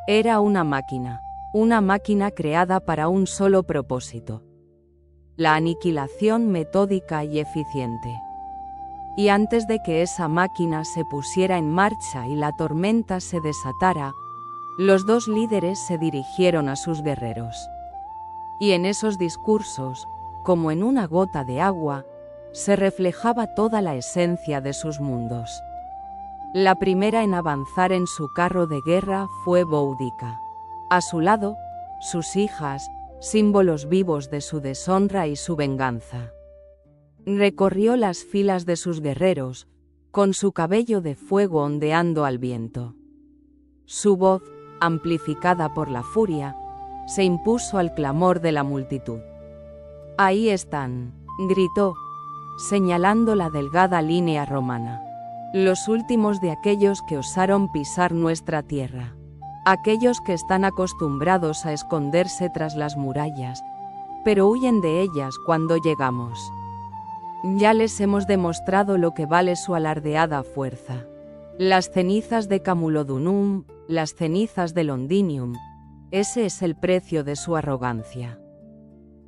Era una máquina creada para un solo propósito: la aniquilación metódica y eficiente. Y antes de que esa máquina se pusiera en marcha y la tormenta se desatara, los dos líderes se dirigieron a sus guerreros. Y en esos discursos, como en una gota de agua, se reflejaba toda la esencia de sus mundos. La primera en avanzar en su carro de guerra fue Boudica. A su lado, sus hijas, símbolos vivos de su deshonra y su venganza. Recorrió las filas de sus guerreros, con su cabello de fuego ondeando al viento. Su voz, amplificada por la furia, se impuso al clamor de la multitud. «Ahí están», gritó, señalando la delgada línea romana. «Los últimos de aquellos que osaron pisar nuestra tierra. Aquellos que están acostumbrados a esconderse tras las murallas, pero huyen de ellas cuando llegamos. Ya les hemos demostrado lo que vale su alardeada fuerza. Las cenizas de Camulodunum, las cenizas de Londinium, ese es el precio de su arrogancia».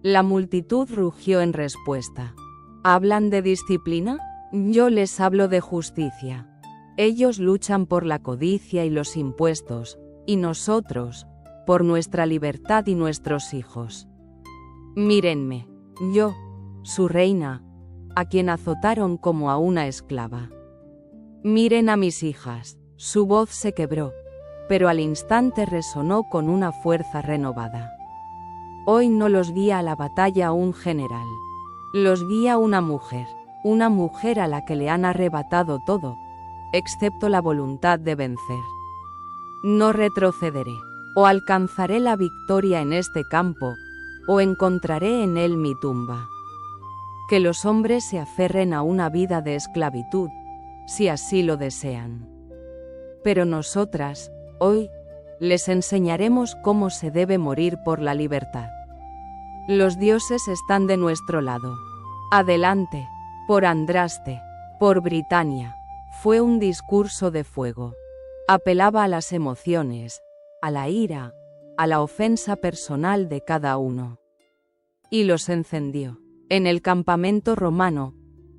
La multitud rugió en respuesta. ¿Hablan de disciplina? Yo les hablo de justicia. Ellos luchan por la codicia y los impuestos, y nosotros, por nuestra libertad y nuestros hijos. Mírenme, yo, su reina, a quien azotaron como a una esclava. Miren a mis hijas. Su voz se quebró, pero al instante resonó con una fuerza renovada. Hoy no los guía a la batalla un general. Los guía una mujer a la que le han arrebatado todo, excepto la voluntad de vencer. No retrocederé. O alcanzaré la victoria en este campo, o encontraré en él mi tumba. Que los hombres se aferren a una vida de esclavitud, si así lo desean. Pero nosotras, hoy, les enseñaremos cómo se debe morir por la libertad. Los dioses están de nuestro lado. Adelante, por Andraste, por Britania. Fue un discurso de fuego. Apelaba a las emociones, a la ira, a la ofensa personal de cada uno. Y los encendió. En el campamento romano,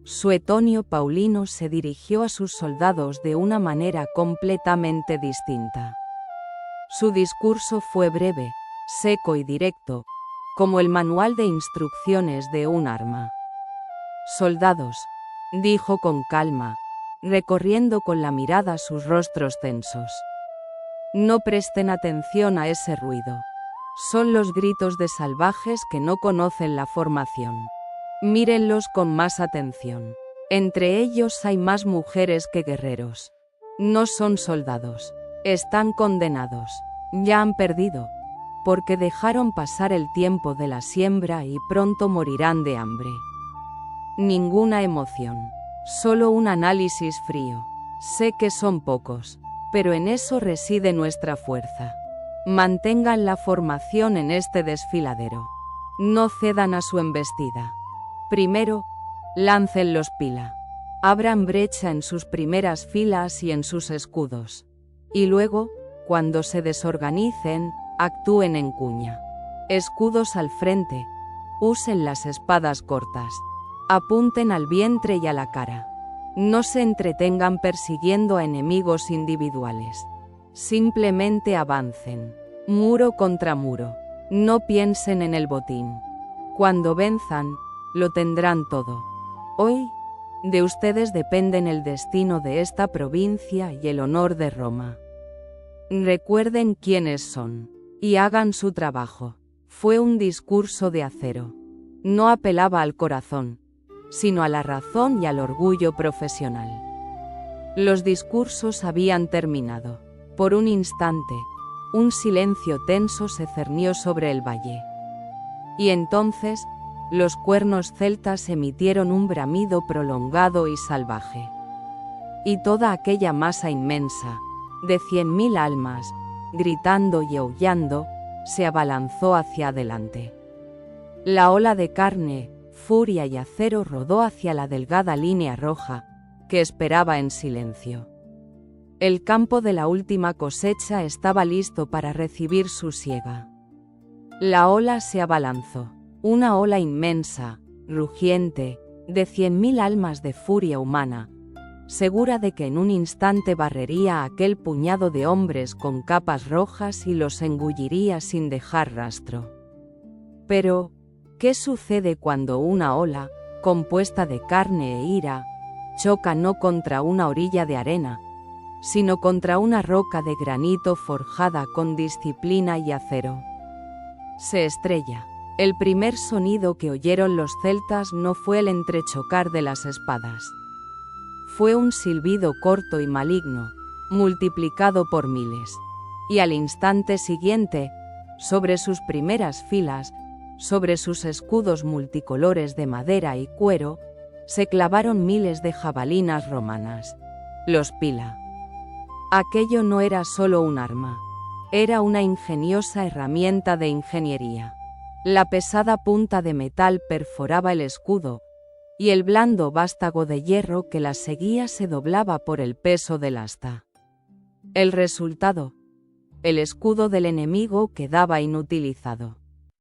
Suetonio Paulino se dirigió a sus soldados de una manera completamente distinta. Su discurso fue breve, seco y directo, como el manual de instrucciones de un arma. «Soldados», dijo con calma, recorriendo con la mirada sus rostros tensos. «No presten atención a ese ruido. Son los gritos de salvajes que no conocen la formación. Mírenlos con más atención. Entre ellos hay más mujeres que guerreros. No son soldados. Están condenados. Ya han perdido, porque dejaron pasar el tiempo de la siembra y pronto morirán de hambre. Ninguna emoción. Solo un análisis frío. Sé que son pocos, pero en eso reside nuestra fuerza. Mantengan la formación en este desfiladero. No cedan a su embestida. Primero, láncenlos pila. Abran brecha en sus primeras filas y en sus escudos. Y luego, cuando se desorganicen, actúen en cuña. Escudos al frente. Usen las espadas cortas. Apunten al vientre y a la cara. No se entretengan persiguiendo a enemigos individuales. Simplemente avancen. Muro contra muro. No piensen en el botín. Cuando venzan, lo tendrán todo. Hoy, de ustedes dependen el destino de esta provincia y el honor de Roma. Recuerden quiénes son, y hagan su trabajo. Fue un discurso de acero. No apelaba al corazón, sino a la razón y al orgullo profesional. Los discursos habían terminado. Por un instante, un silencio tenso se cernió sobre el valle. Y entonces, los cuernos celtas emitieron un bramido prolongado y salvaje. Y toda aquella masa inmensa, de 100.000 almas, gritando y aullando, se abalanzó hacia adelante. La ola de carne, furia y acero rodó hacia la delgada línea roja, que esperaba en silencio. El campo de la última cosecha estaba listo para recibir su siega. La ola se abalanzó, una ola inmensa, rugiente, de 100.000 almas de furia humana, segura de que en un instante barrería a aquel puñado de hombres con capas rojas y los engulliría sin dejar rastro. Pero, ¿qué sucede cuando una ola, compuesta de carne e ira, choca no contra una orilla de arena, sino contra una roca de granito forjada con disciplina y acero? Se estrella. El primer sonido que oyeron los celtas no fue el entrechocar de las espadas. Fue un silbido corto y maligno, multiplicado por miles. Y al instante siguiente, sobre sus primeras filas, sobre sus escudos multicolores de madera y cuero, se clavaron miles de jabalinas romanas. Los pila. Aquello no era solo un arma. Era una ingeniosa herramienta de ingeniería. La pesada punta de metal perforaba el escudo, y el blando vástago de hierro que la seguía se doblaba por el peso del asta. El resultado: el escudo del enemigo quedaba inutilizado.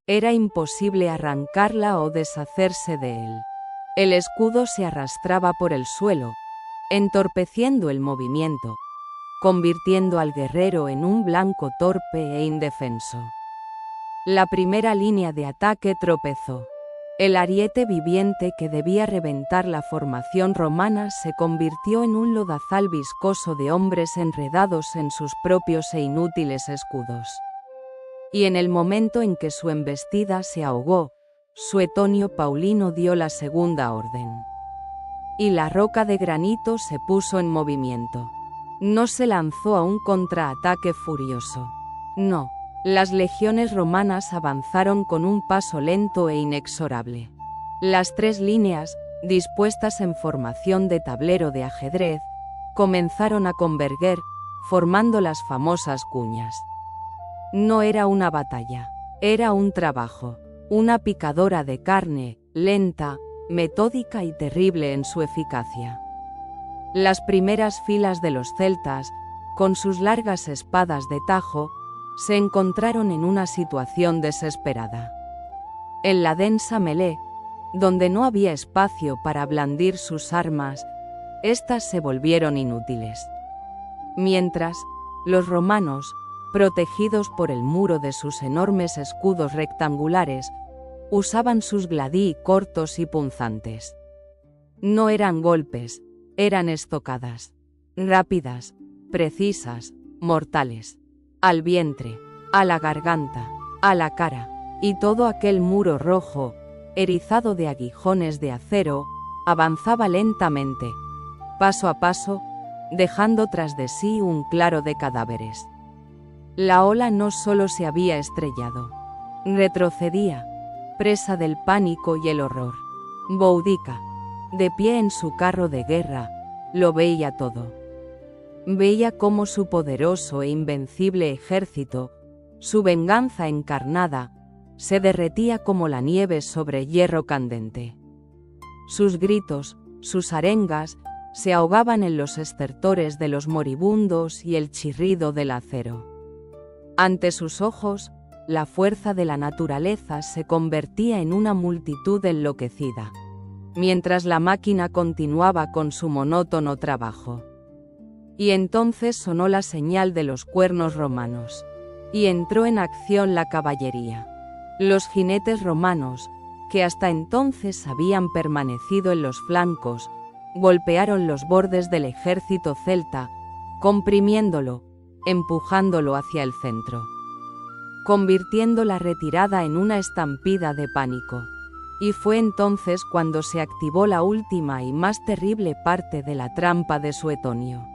Era imposible arrancarla o deshacerse de él. El escudo se arrastraba por el suelo, entorpeciendo el movimiento, convirtiendo al guerrero en un blanco torpe e indefenso. La primera línea de ataque tropezó. El ariete viviente que debía reventar la formación romana se convirtió en un lodazal viscoso de hombres enredados en sus propios e inútiles escudos. Y en el momento en que su embestida se ahogó, Suetonio Paulino dio la segunda orden. Y la roca de granito se puso en movimiento. No se lanzó a un contraataque furioso. No. Las legiones romanas avanzaron con un paso lento e inexorable. Las tres líneas, dispuestas en formación de tablero de ajedrez, comenzaron a converger, formando las famosas cuñas. No era una batalla, era un trabajo, una picadora de carne, lenta, metódica y terrible en su eficacia. Las primeras filas de los celtas, con sus largas espadas de tajo, se encontraron en una situación desesperada. En la densa melé, donde no había espacio para blandir sus armas, éstas se volvieron inútiles. Mientras, los romanos, protegidos por el muro de sus enormes escudos rectangulares, usaban sus gladii cortos y punzantes. No eran golpes, eran estocadas, rápidas, precisas, mortales. Al vientre, a la garganta, a la cara, y todo aquel muro rojo, erizado de aguijones de acero, avanzaba lentamente, paso a paso, dejando tras de sí un claro de cadáveres. La ola no solo se había estrellado, retrocedía, presa del pánico y el horror. Boudica, de pie en su carro de guerra, lo veía todo. Veía cómo su poderoso e invencible ejército, su venganza encarnada, se derretía como la nieve sobre hierro candente. Sus gritos, sus arengas, se ahogaban en los estertores de los moribundos y el chirrido del acero. Ante sus ojos, la fuerza de la naturaleza se convertía en una multitud enloquecida, mientras la máquina continuaba con su monótono trabajo. Y entonces sonó la señal de los cuernos romanos, y entró en acción la caballería. Los jinetes romanos, que hasta entonces habían permanecido en los flancos, golpearon los bordes del ejército celta, comprimiéndolo, empujándolo hacia el centro, convirtiendo la retirada en una estampida de pánico. Y fue entonces cuando se activó la última y más terrible parte de la trampa de Suetonio,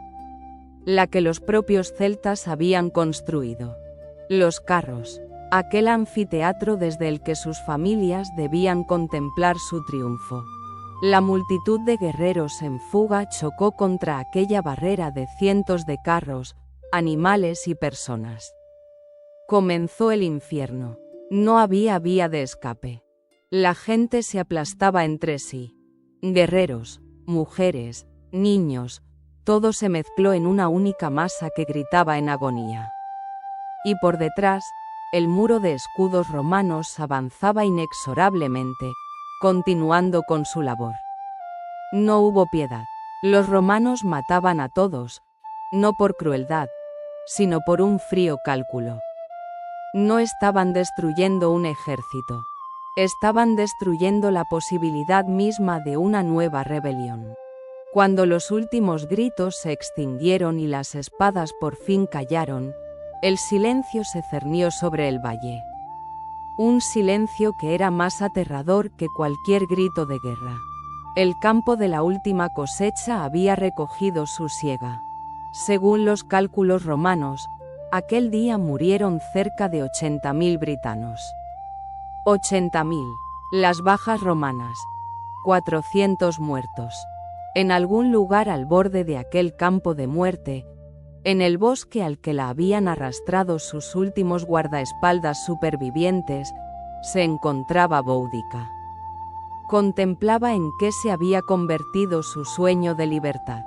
la que los propios celtas habían construido. Los carros, aquel anfiteatro desde el que sus familias debían contemplar su triunfo. La multitud de guerreros en fuga chocó contra aquella barrera de cientos de carros, animales y personas. Comenzó el infierno. No había vía de escape. La gente se aplastaba entre sí. Guerreros, mujeres, niños, todo se mezcló en una única masa que gritaba en agonía. Y por detrás, el muro de escudos romanos avanzaba inexorablemente, continuando con su labor. No hubo piedad. Los romanos mataban a todos, no por crueldad, sino por un frío cálculo. No estaban destruyendo un ejército. Estaban destruyendo la posibilidad misma de una nueva rebelión. Cuando los últimos gritos se extinguieron y las espadas por fin callaron, el silencio se cernió sobre el valle. Un silencio que era más aterrador que cualquier grito de guerra. El campo de la última cosecha había recogido su siega. Según los cálculos romanos, aquel día murieron cerca de 80.000 britanos. 80.000. Las bajas romanas. 400 muertos. En algún lugar al borde de aquel campo de muerte, en el bosque al que la habían arrastrado sus últimos guardaespaldas supervivientes, se encontraba Boudica. Contemplaba en qué se había convertido su sueño de libertad.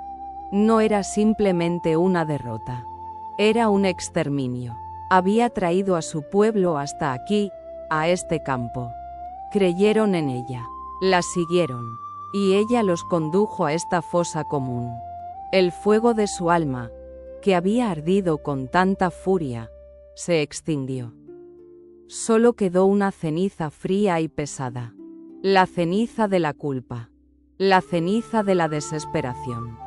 No era simplemente una derrota. Era un exterminio. Había traído a su pueblo hasta aquí, a este campo. Creyeron en ella. La siguieron. Y ella los condujo a esta fosa común. El fuego de su alma, que había ardido con tanta furia, se extinguió. Solo quedó una ceniza fría y pesada. La ceniza de la culpa. La ceniza de la desesperación.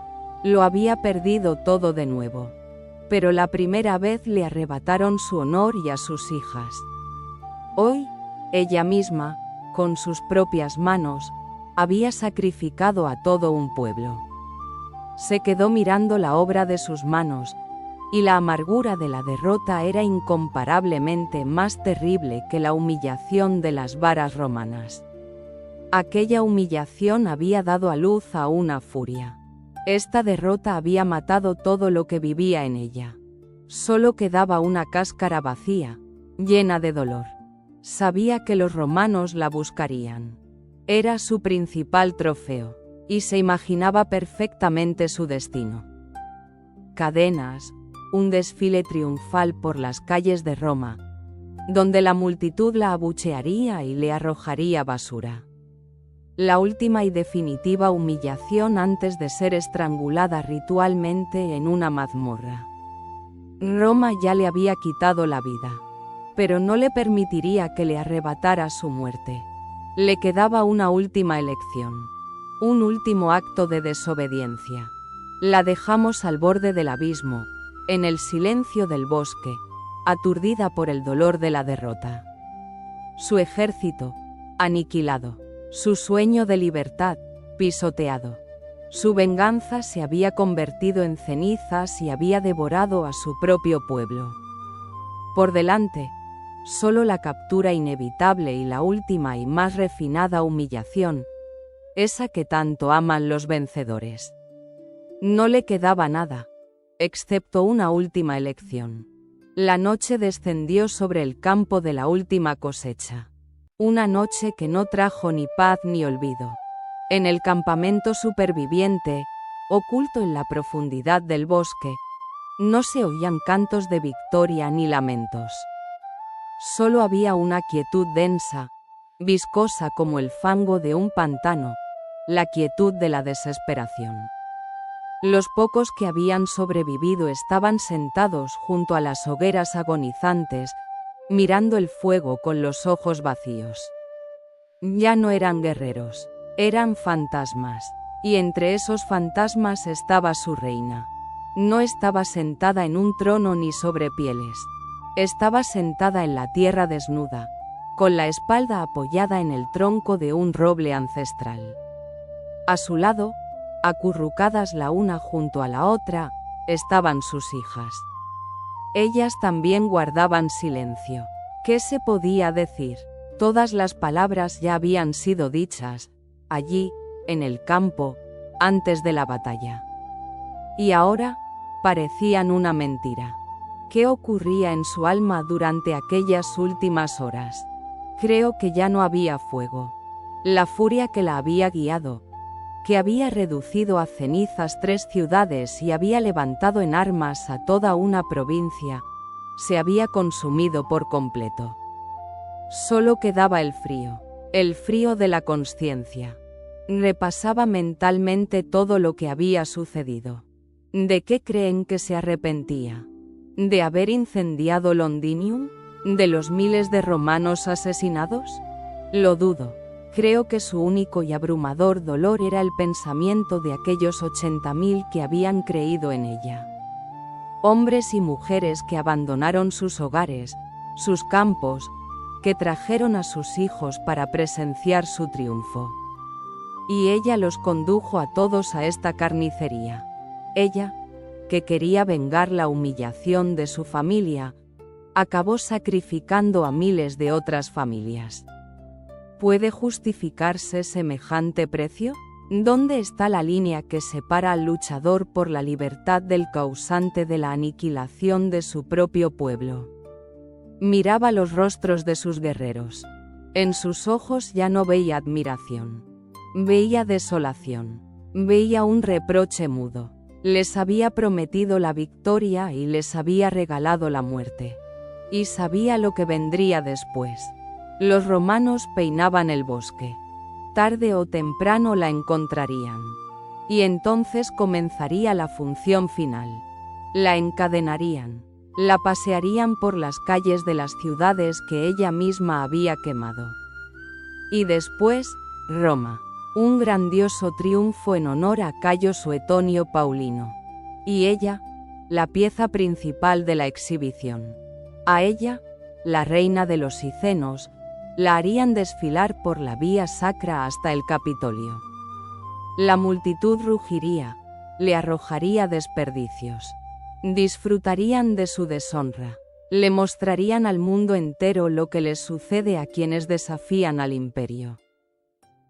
Lo había perdido todo de nuevo. Pero la primera vez le arrebataron su honor y a sus hijas. Hoy, ella misma, con sus propias manos, había sacrificado a todo un pueblo. Se quedó mirando la obra de sus manos, y la amargura de la derrota era incomparablemente más terrible que la humillación de las varas romanas. Aquella humillación había dado a luz a una furia. Esta derrota había matado todo lo que vivía en ella. Solo quedaba una cáscara vacía, llena de dolor. Sabía que los romanos la buscarían. Era su principal trofeo, y se imaginaba perfectamente su destino. Cadenas, un desfile triunfal por las calles de Roma, donde la multitud la abuchearía y le arrojaría basura. La última y definitiva humillación antes de ser estrangulada ritualmente en una mazmorra. Roma ya le había quitado la vida, pero no le permitiría que le arrebatara su muerte. Le quedaba una última elección, un último acto de desobediencia. La dejamos al borde del abismo, en el silencio del bosque, aturdida por el dolor de la derrota. Su ejército, aniquilado. Su sueño de libertad, pisoteado. Su venganza se había convertido en cenizas y había devorado a su propio pueblo. Por delante, solo la captura inevitable y la última y más refinada humillación, esa que tanto aman los vencedores. No le quedaba nada, excepto una última elección. La noche descendió sobre el campo de la última cosecha. Una noche que no trajo ni paz ni olvido. En el campamento superviviente, oculto en la profundidad del bosque, no se oían cantos de victoria ni lamentos. Solo había una quietud densa, viscosa como el fango de un pantano, la quietud de la desesperación. Los pocos que habían sobrevivido estaban sentados junto a las hogueras agonizantes, mirando el fuego con los ojos vacíos. Ya no eran guerreros, eran fantasmas, y entre esos fantasmas estaba su reina. No estaba sentada en un trono ni sobre pieles. Estaba sentada en la tierra desnuda, con la espalda apoyada en el tronco de un roble ancestral. A su lado, acurrucadas la una junto a la otra, estaban sus hijas. Ellas también guardaban silencio. ¿Qué se podía decir? Todas las palabras ya habían sido dichas, allí, en el campo, antes de la batalla. Y ahora, parecían una mentira. ¿Qué ocurría en su alma durante aquellas últimas horas? Creo que ya no había fuego. La furia que la había guiado, que había reducido a cenizas 3 ciudades y había levantado en armas a toda una provincia, se había consumido por completo. Solo quedaba el frío de la consciencia. Repasaba mentalmente todo lo que había sucedido. ¿De qué creen que se arrepentía? ¿De haber incendiado Londinium? ¿De los miles de romanos asesinados? Lo dudo. Creo que su único y abrumador dolor era el pensamiento de aquellos 80.000 que habían creído en ella. Hombres y mujeres que abandonaron sus hogares, sus campos, que trajeron a sus hijos para presenciar su triunfo. Y ella los condujo a todos a esta carnicería. Ella, que quería vengar la humillación de su familia, acabó sacrificando a miles de otras familias. ¿Puede justificarse semejante precio? ¿Dónde está la línea que separa al luchador por la libertad del causante de la aniquilación de su propio pueblo? Miraba los rostros de sus guerreros. En sus ojos ya no veía admiración. Veía desolación. Veía un reproche mudo. Les había prometido la victoria y les había regalado la muerte. Y sabía lo que vendría después. Los romanos peinaban el bosque. Tarde o temprano la encontrarían. Y entonces comenzaría la función final. La encadenarían. La pasearían por las calles de las ciudades que ella misma había quemado. Y después, Roma. Un grandioso triunfo en honor a Cayo Suetonio Paulino. Y ella, la pieza principal de la exhibición. A ella, la reina de los Cicenos, la harían desfilar por la vía sacra hasta el Capitolio. La multitud rugiría, le arrojaría desperdicios. Disfrutarían de su deshonra. Le mostrarían al mundo entero lo que les sucede a quienes desafían al imperio.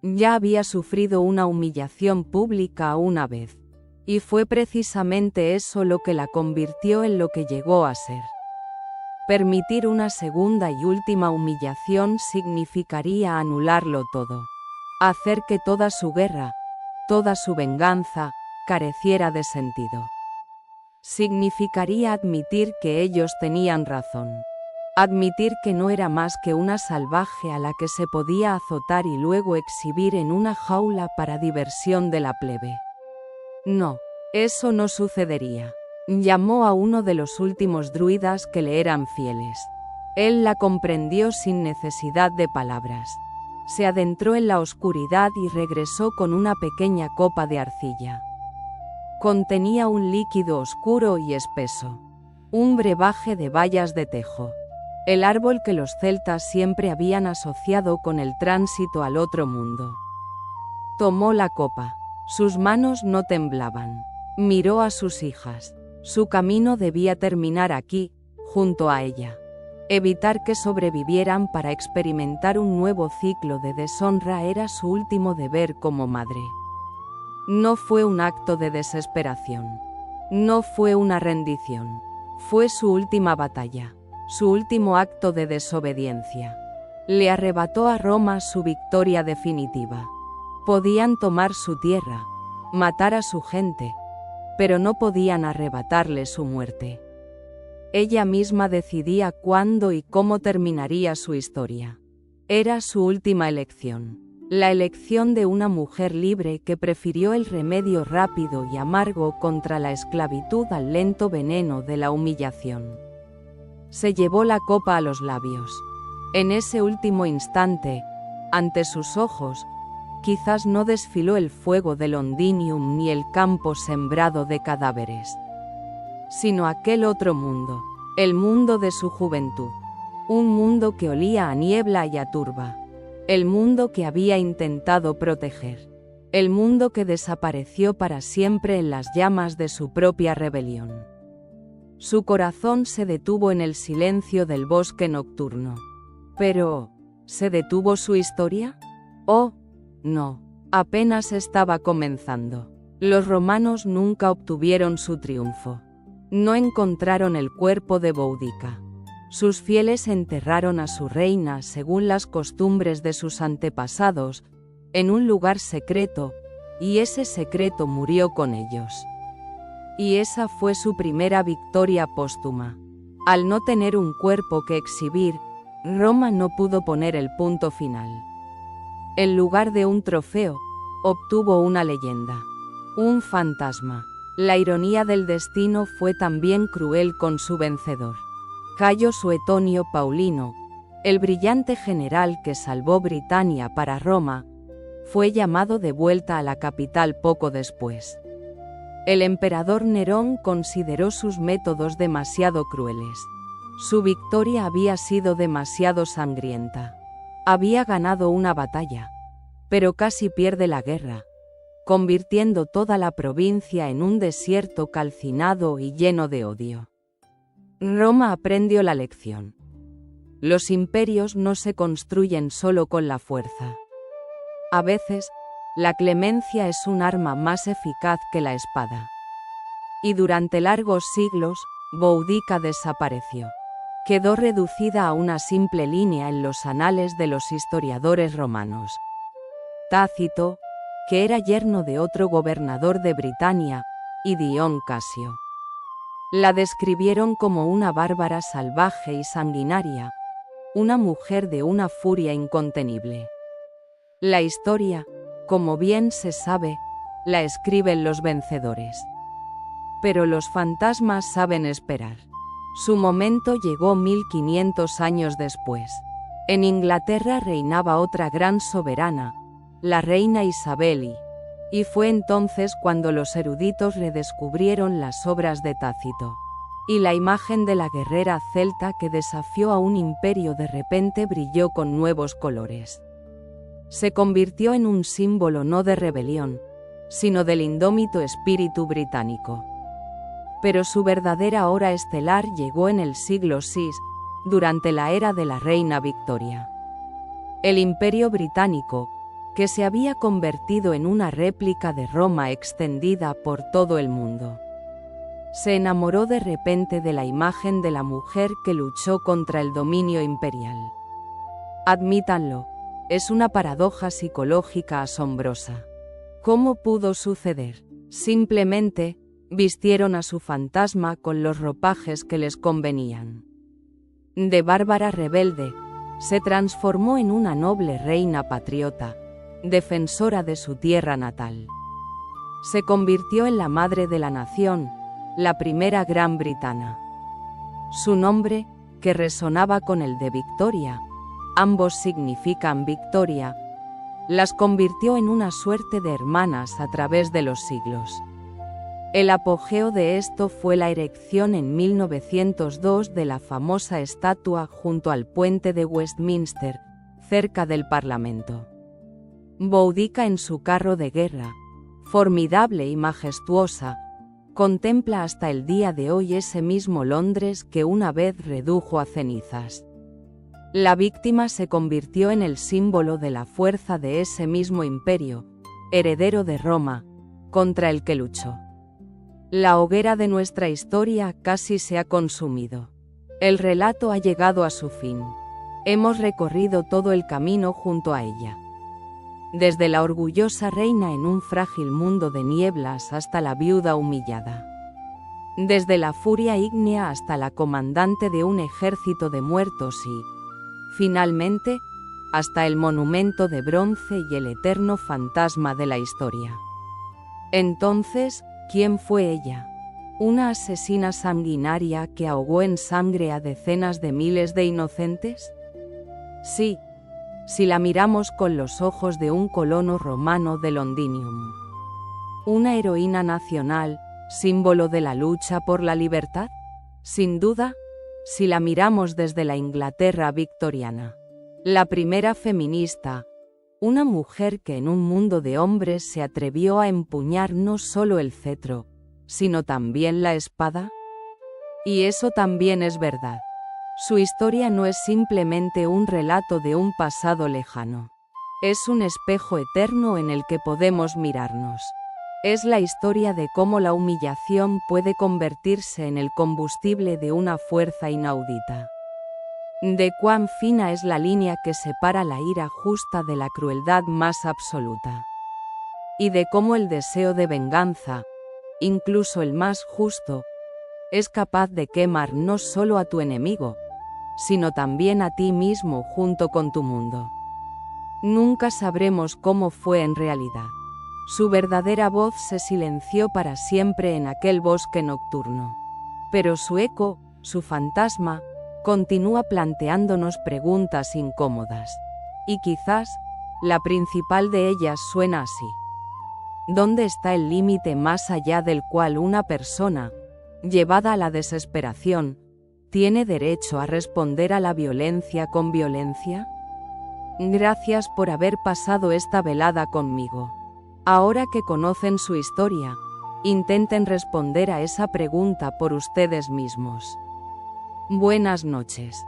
Ya había sufrido una humillación pública una vez, y fue precisamente eso lo que la convirtió en lo que llegó a ser. Permitir una segunda y última humillación significaría anularlo todo. Hacer que toda su guerra, toda su venganza, careciera de sentido. Significaría admitir que ellos tenían razón. Admitir que no era más que una salvaje a la que se podía azotar y luego exhibir en una jaula para diversión de la plebe. No, eso no sucedería. Llamó a uno de los últimos druidas que le eran fieles. Él la comprendió sin necesidad de palabras. Se adentró en la oscuridad y regresó con una pequeña copa de arcilla. Contenía un líquido oscuro y espeso. Un brebaje de bayas de tejo. El árbol que los celtas siempre habían asociado con el tránsito al otro mundo. Tomó la copa. Sus manos no temblaban. Miró a sus hijas. Su camino debía terminar aquí, junto a ella. Evitar que sobrevivieran para experimentar un nuevo ciclo de deshonra era su último deber como madre. No fue un acto de desesperación. No fue una rendición. Fue su última batalla. Su último acto de desobediencia. Le arrebató a Roma su victoria definitiva. Podían tomar su tierra, matar a su gente, pero no podían arrebatarle su muerte. Ella misma decidía cuándo y cómo terminaría su historia. Era su última elección. La elección de una mujer libre que prefirió el remedio rápido y amargo contra la esclavitud al lento veneno de la humillación. Se llevó la copa a los labios. En ese último instante, ante sus ojos, quizás no desfiló el fuego del Londinium ni el campo sembrado de cadáveres, sino aquel otro mundo, el mundo de su juventud. Un mundo que olía a niebla y a turba. El mundo que había intentado proteger. El mundo que desapareció para siempre en las llamas de su propia rebelión. Su corazón se detuvo en el silencio del bosque nocturno. Pero, ¿se detuvo su historia? Oh, no, apenas estaba comenzando. Los romanos nunca obtuvieron su triunfo. No encontraron el cuerpo de Boudica. Sus fieles enterraron a su reina según las costumbres de sus antepasados, en un lugar secreto, y ese secreto murió con ellos. Y esa fue su primera victoria póstuma. Al no tener un cuerpo que exhibir, Roma no pudo poner el punto final. En lugar de un trofeo, obtuvo una leyenda. Un fantasma. La ironía del destino fue también cruel con su vencedor. Cayo Suetonio Paulino, el brillante general que salvó Britania para Roma, fue llamado de vuelta a la capital poco después. El emperador Nerón consideró sus métodos demasiado crueles. Su victoria había sido demasiado sangrienta. Había ganado una batalla, pero casi pierde la guerra, convirtiendo toda la provincia en un desierto calcinado y lleno de odio. Roma aprendió la lección. Los imperios no se construyen solo con la fuerza. A veces, la clemencia es un arma más eficaz que la espada. Y durante largos siglos, Boudica desapareció. Quedó reducida a una simple línea en los anales de los historiadores romanos. Tácito, que era yerno de otro gobernador de Britania, y Dion Casio. La describieron como una bárbara salvaje y sanguinaria, una mujer de una furia incontenible. La historia, como bien se sabe, la escriben los vencedores. Pero los fantasmas saben esperar. Su momento llegó 1500 años después. En Inglaterra reinaba otra gran soberana, la reina Isabel y fue entonces cuando los eruditos redescubrieron las obras de Tácito. Y la imagen de la guerrera celta que desafió a un imperio de repente brilló con nuevos colores. Se convirtió en un símbolo no de rebelión, sino del indómito espíritu británico. Pero su verdadera hora estelar llegó en el siglo VI, durante la era de la reina Victoria. El imperio británico, que se había convertido en una réplica de Roma extendida por todo el mundo, se enamoró de repente de la imagen de la mujer que luchó contra el dominio imperial. Admítanlo, es una paradoja psicológica asombrosa. ¿Cómo pudo suceder? Simplemente, vistieron a su fantasma con los ropajes que les convenían. De bárbara rebelde, se transformó en una noble reina patriota, defensora de su tierra natal. Se convirtió en la madre de la nación, la primera Gran Britana. Su nombre, que resonaba con el de Victoria, ambos significan victoria, las convirtió en una suerte de hermanas a través de los siglos. El apogeo de esto fue la erección en 1902 de la famosa estatua junto al puente de Westminster, cerca del Parlamento. Boudica en su carro de guerra, formidable y majestuosa, contempla hasta el día de hoy ese mismo Londres que una vez redujo a cenizas. La víctima se convirtió en el símbolo de la fuerza de ese mismo imperio, heredero de Roma, contra el que luchó. La hoguera de nuestra historia casi se ha consumido. El relato ha llegado a su fin. Hemos recorrido todo el camino junto a ella. Desde la orgullosa reina en un frágil mundo de nieblas hasta la viuda humillada. desde la furia ígnea hasta la comandante de un ejército de muertos y, finalmente, hasta el monumento de bronce y el eterno fantasma de la historia. Entonces, ¿quién fue ella? ¿Una asesina sanguinaria que ahogó en sangre a decenas de miles de inocentes? Sí, si la miramos con los ojos de un colono romano de Londinium. ¿Una heroína nacional, símbolo de la lucha por la libertad? Sin duda, si la miramos desde la Inglaterra victoriana. La primera feminista, una mujer que en un mundo de hombres se atrevió a empuñar no solo el cetro, sino también la espada. Y eso también es verdad. Su historia no es simplemente un relato de un pasado lejano. Es un espejo eterno en el que podemos mirarnos. Es la historia de cómo la humillación puede convertirse en el combustible de una fuerza inaudita. De cuán fina es la línea que separa la ira justa de la crueldad más absoluta. Y de cómo el deseo de venganza, incluso el más justo, es capaz de quemar no solo a tu enemigo, sino también a ti mismo junto con tu mundo. Nunca sabremos cómo fue en realidad. Su verdadera voz se silenció para siempre en aquel bosque nocturno. Pero su eco, su fantasma, continúa planteándonos preguntas incómodas. Y quizás, la principal de ellas suena así. ¿Dónde está el límite más allá del cual una persona, llevada a la desesperación, tiene derecho a responder a la violencia con violencia? Gracias por haber pasado esta velada conmigo. Ahora que conocen su historia, intenten responder a esa pregunta por ustedes mismos. Buenas noches.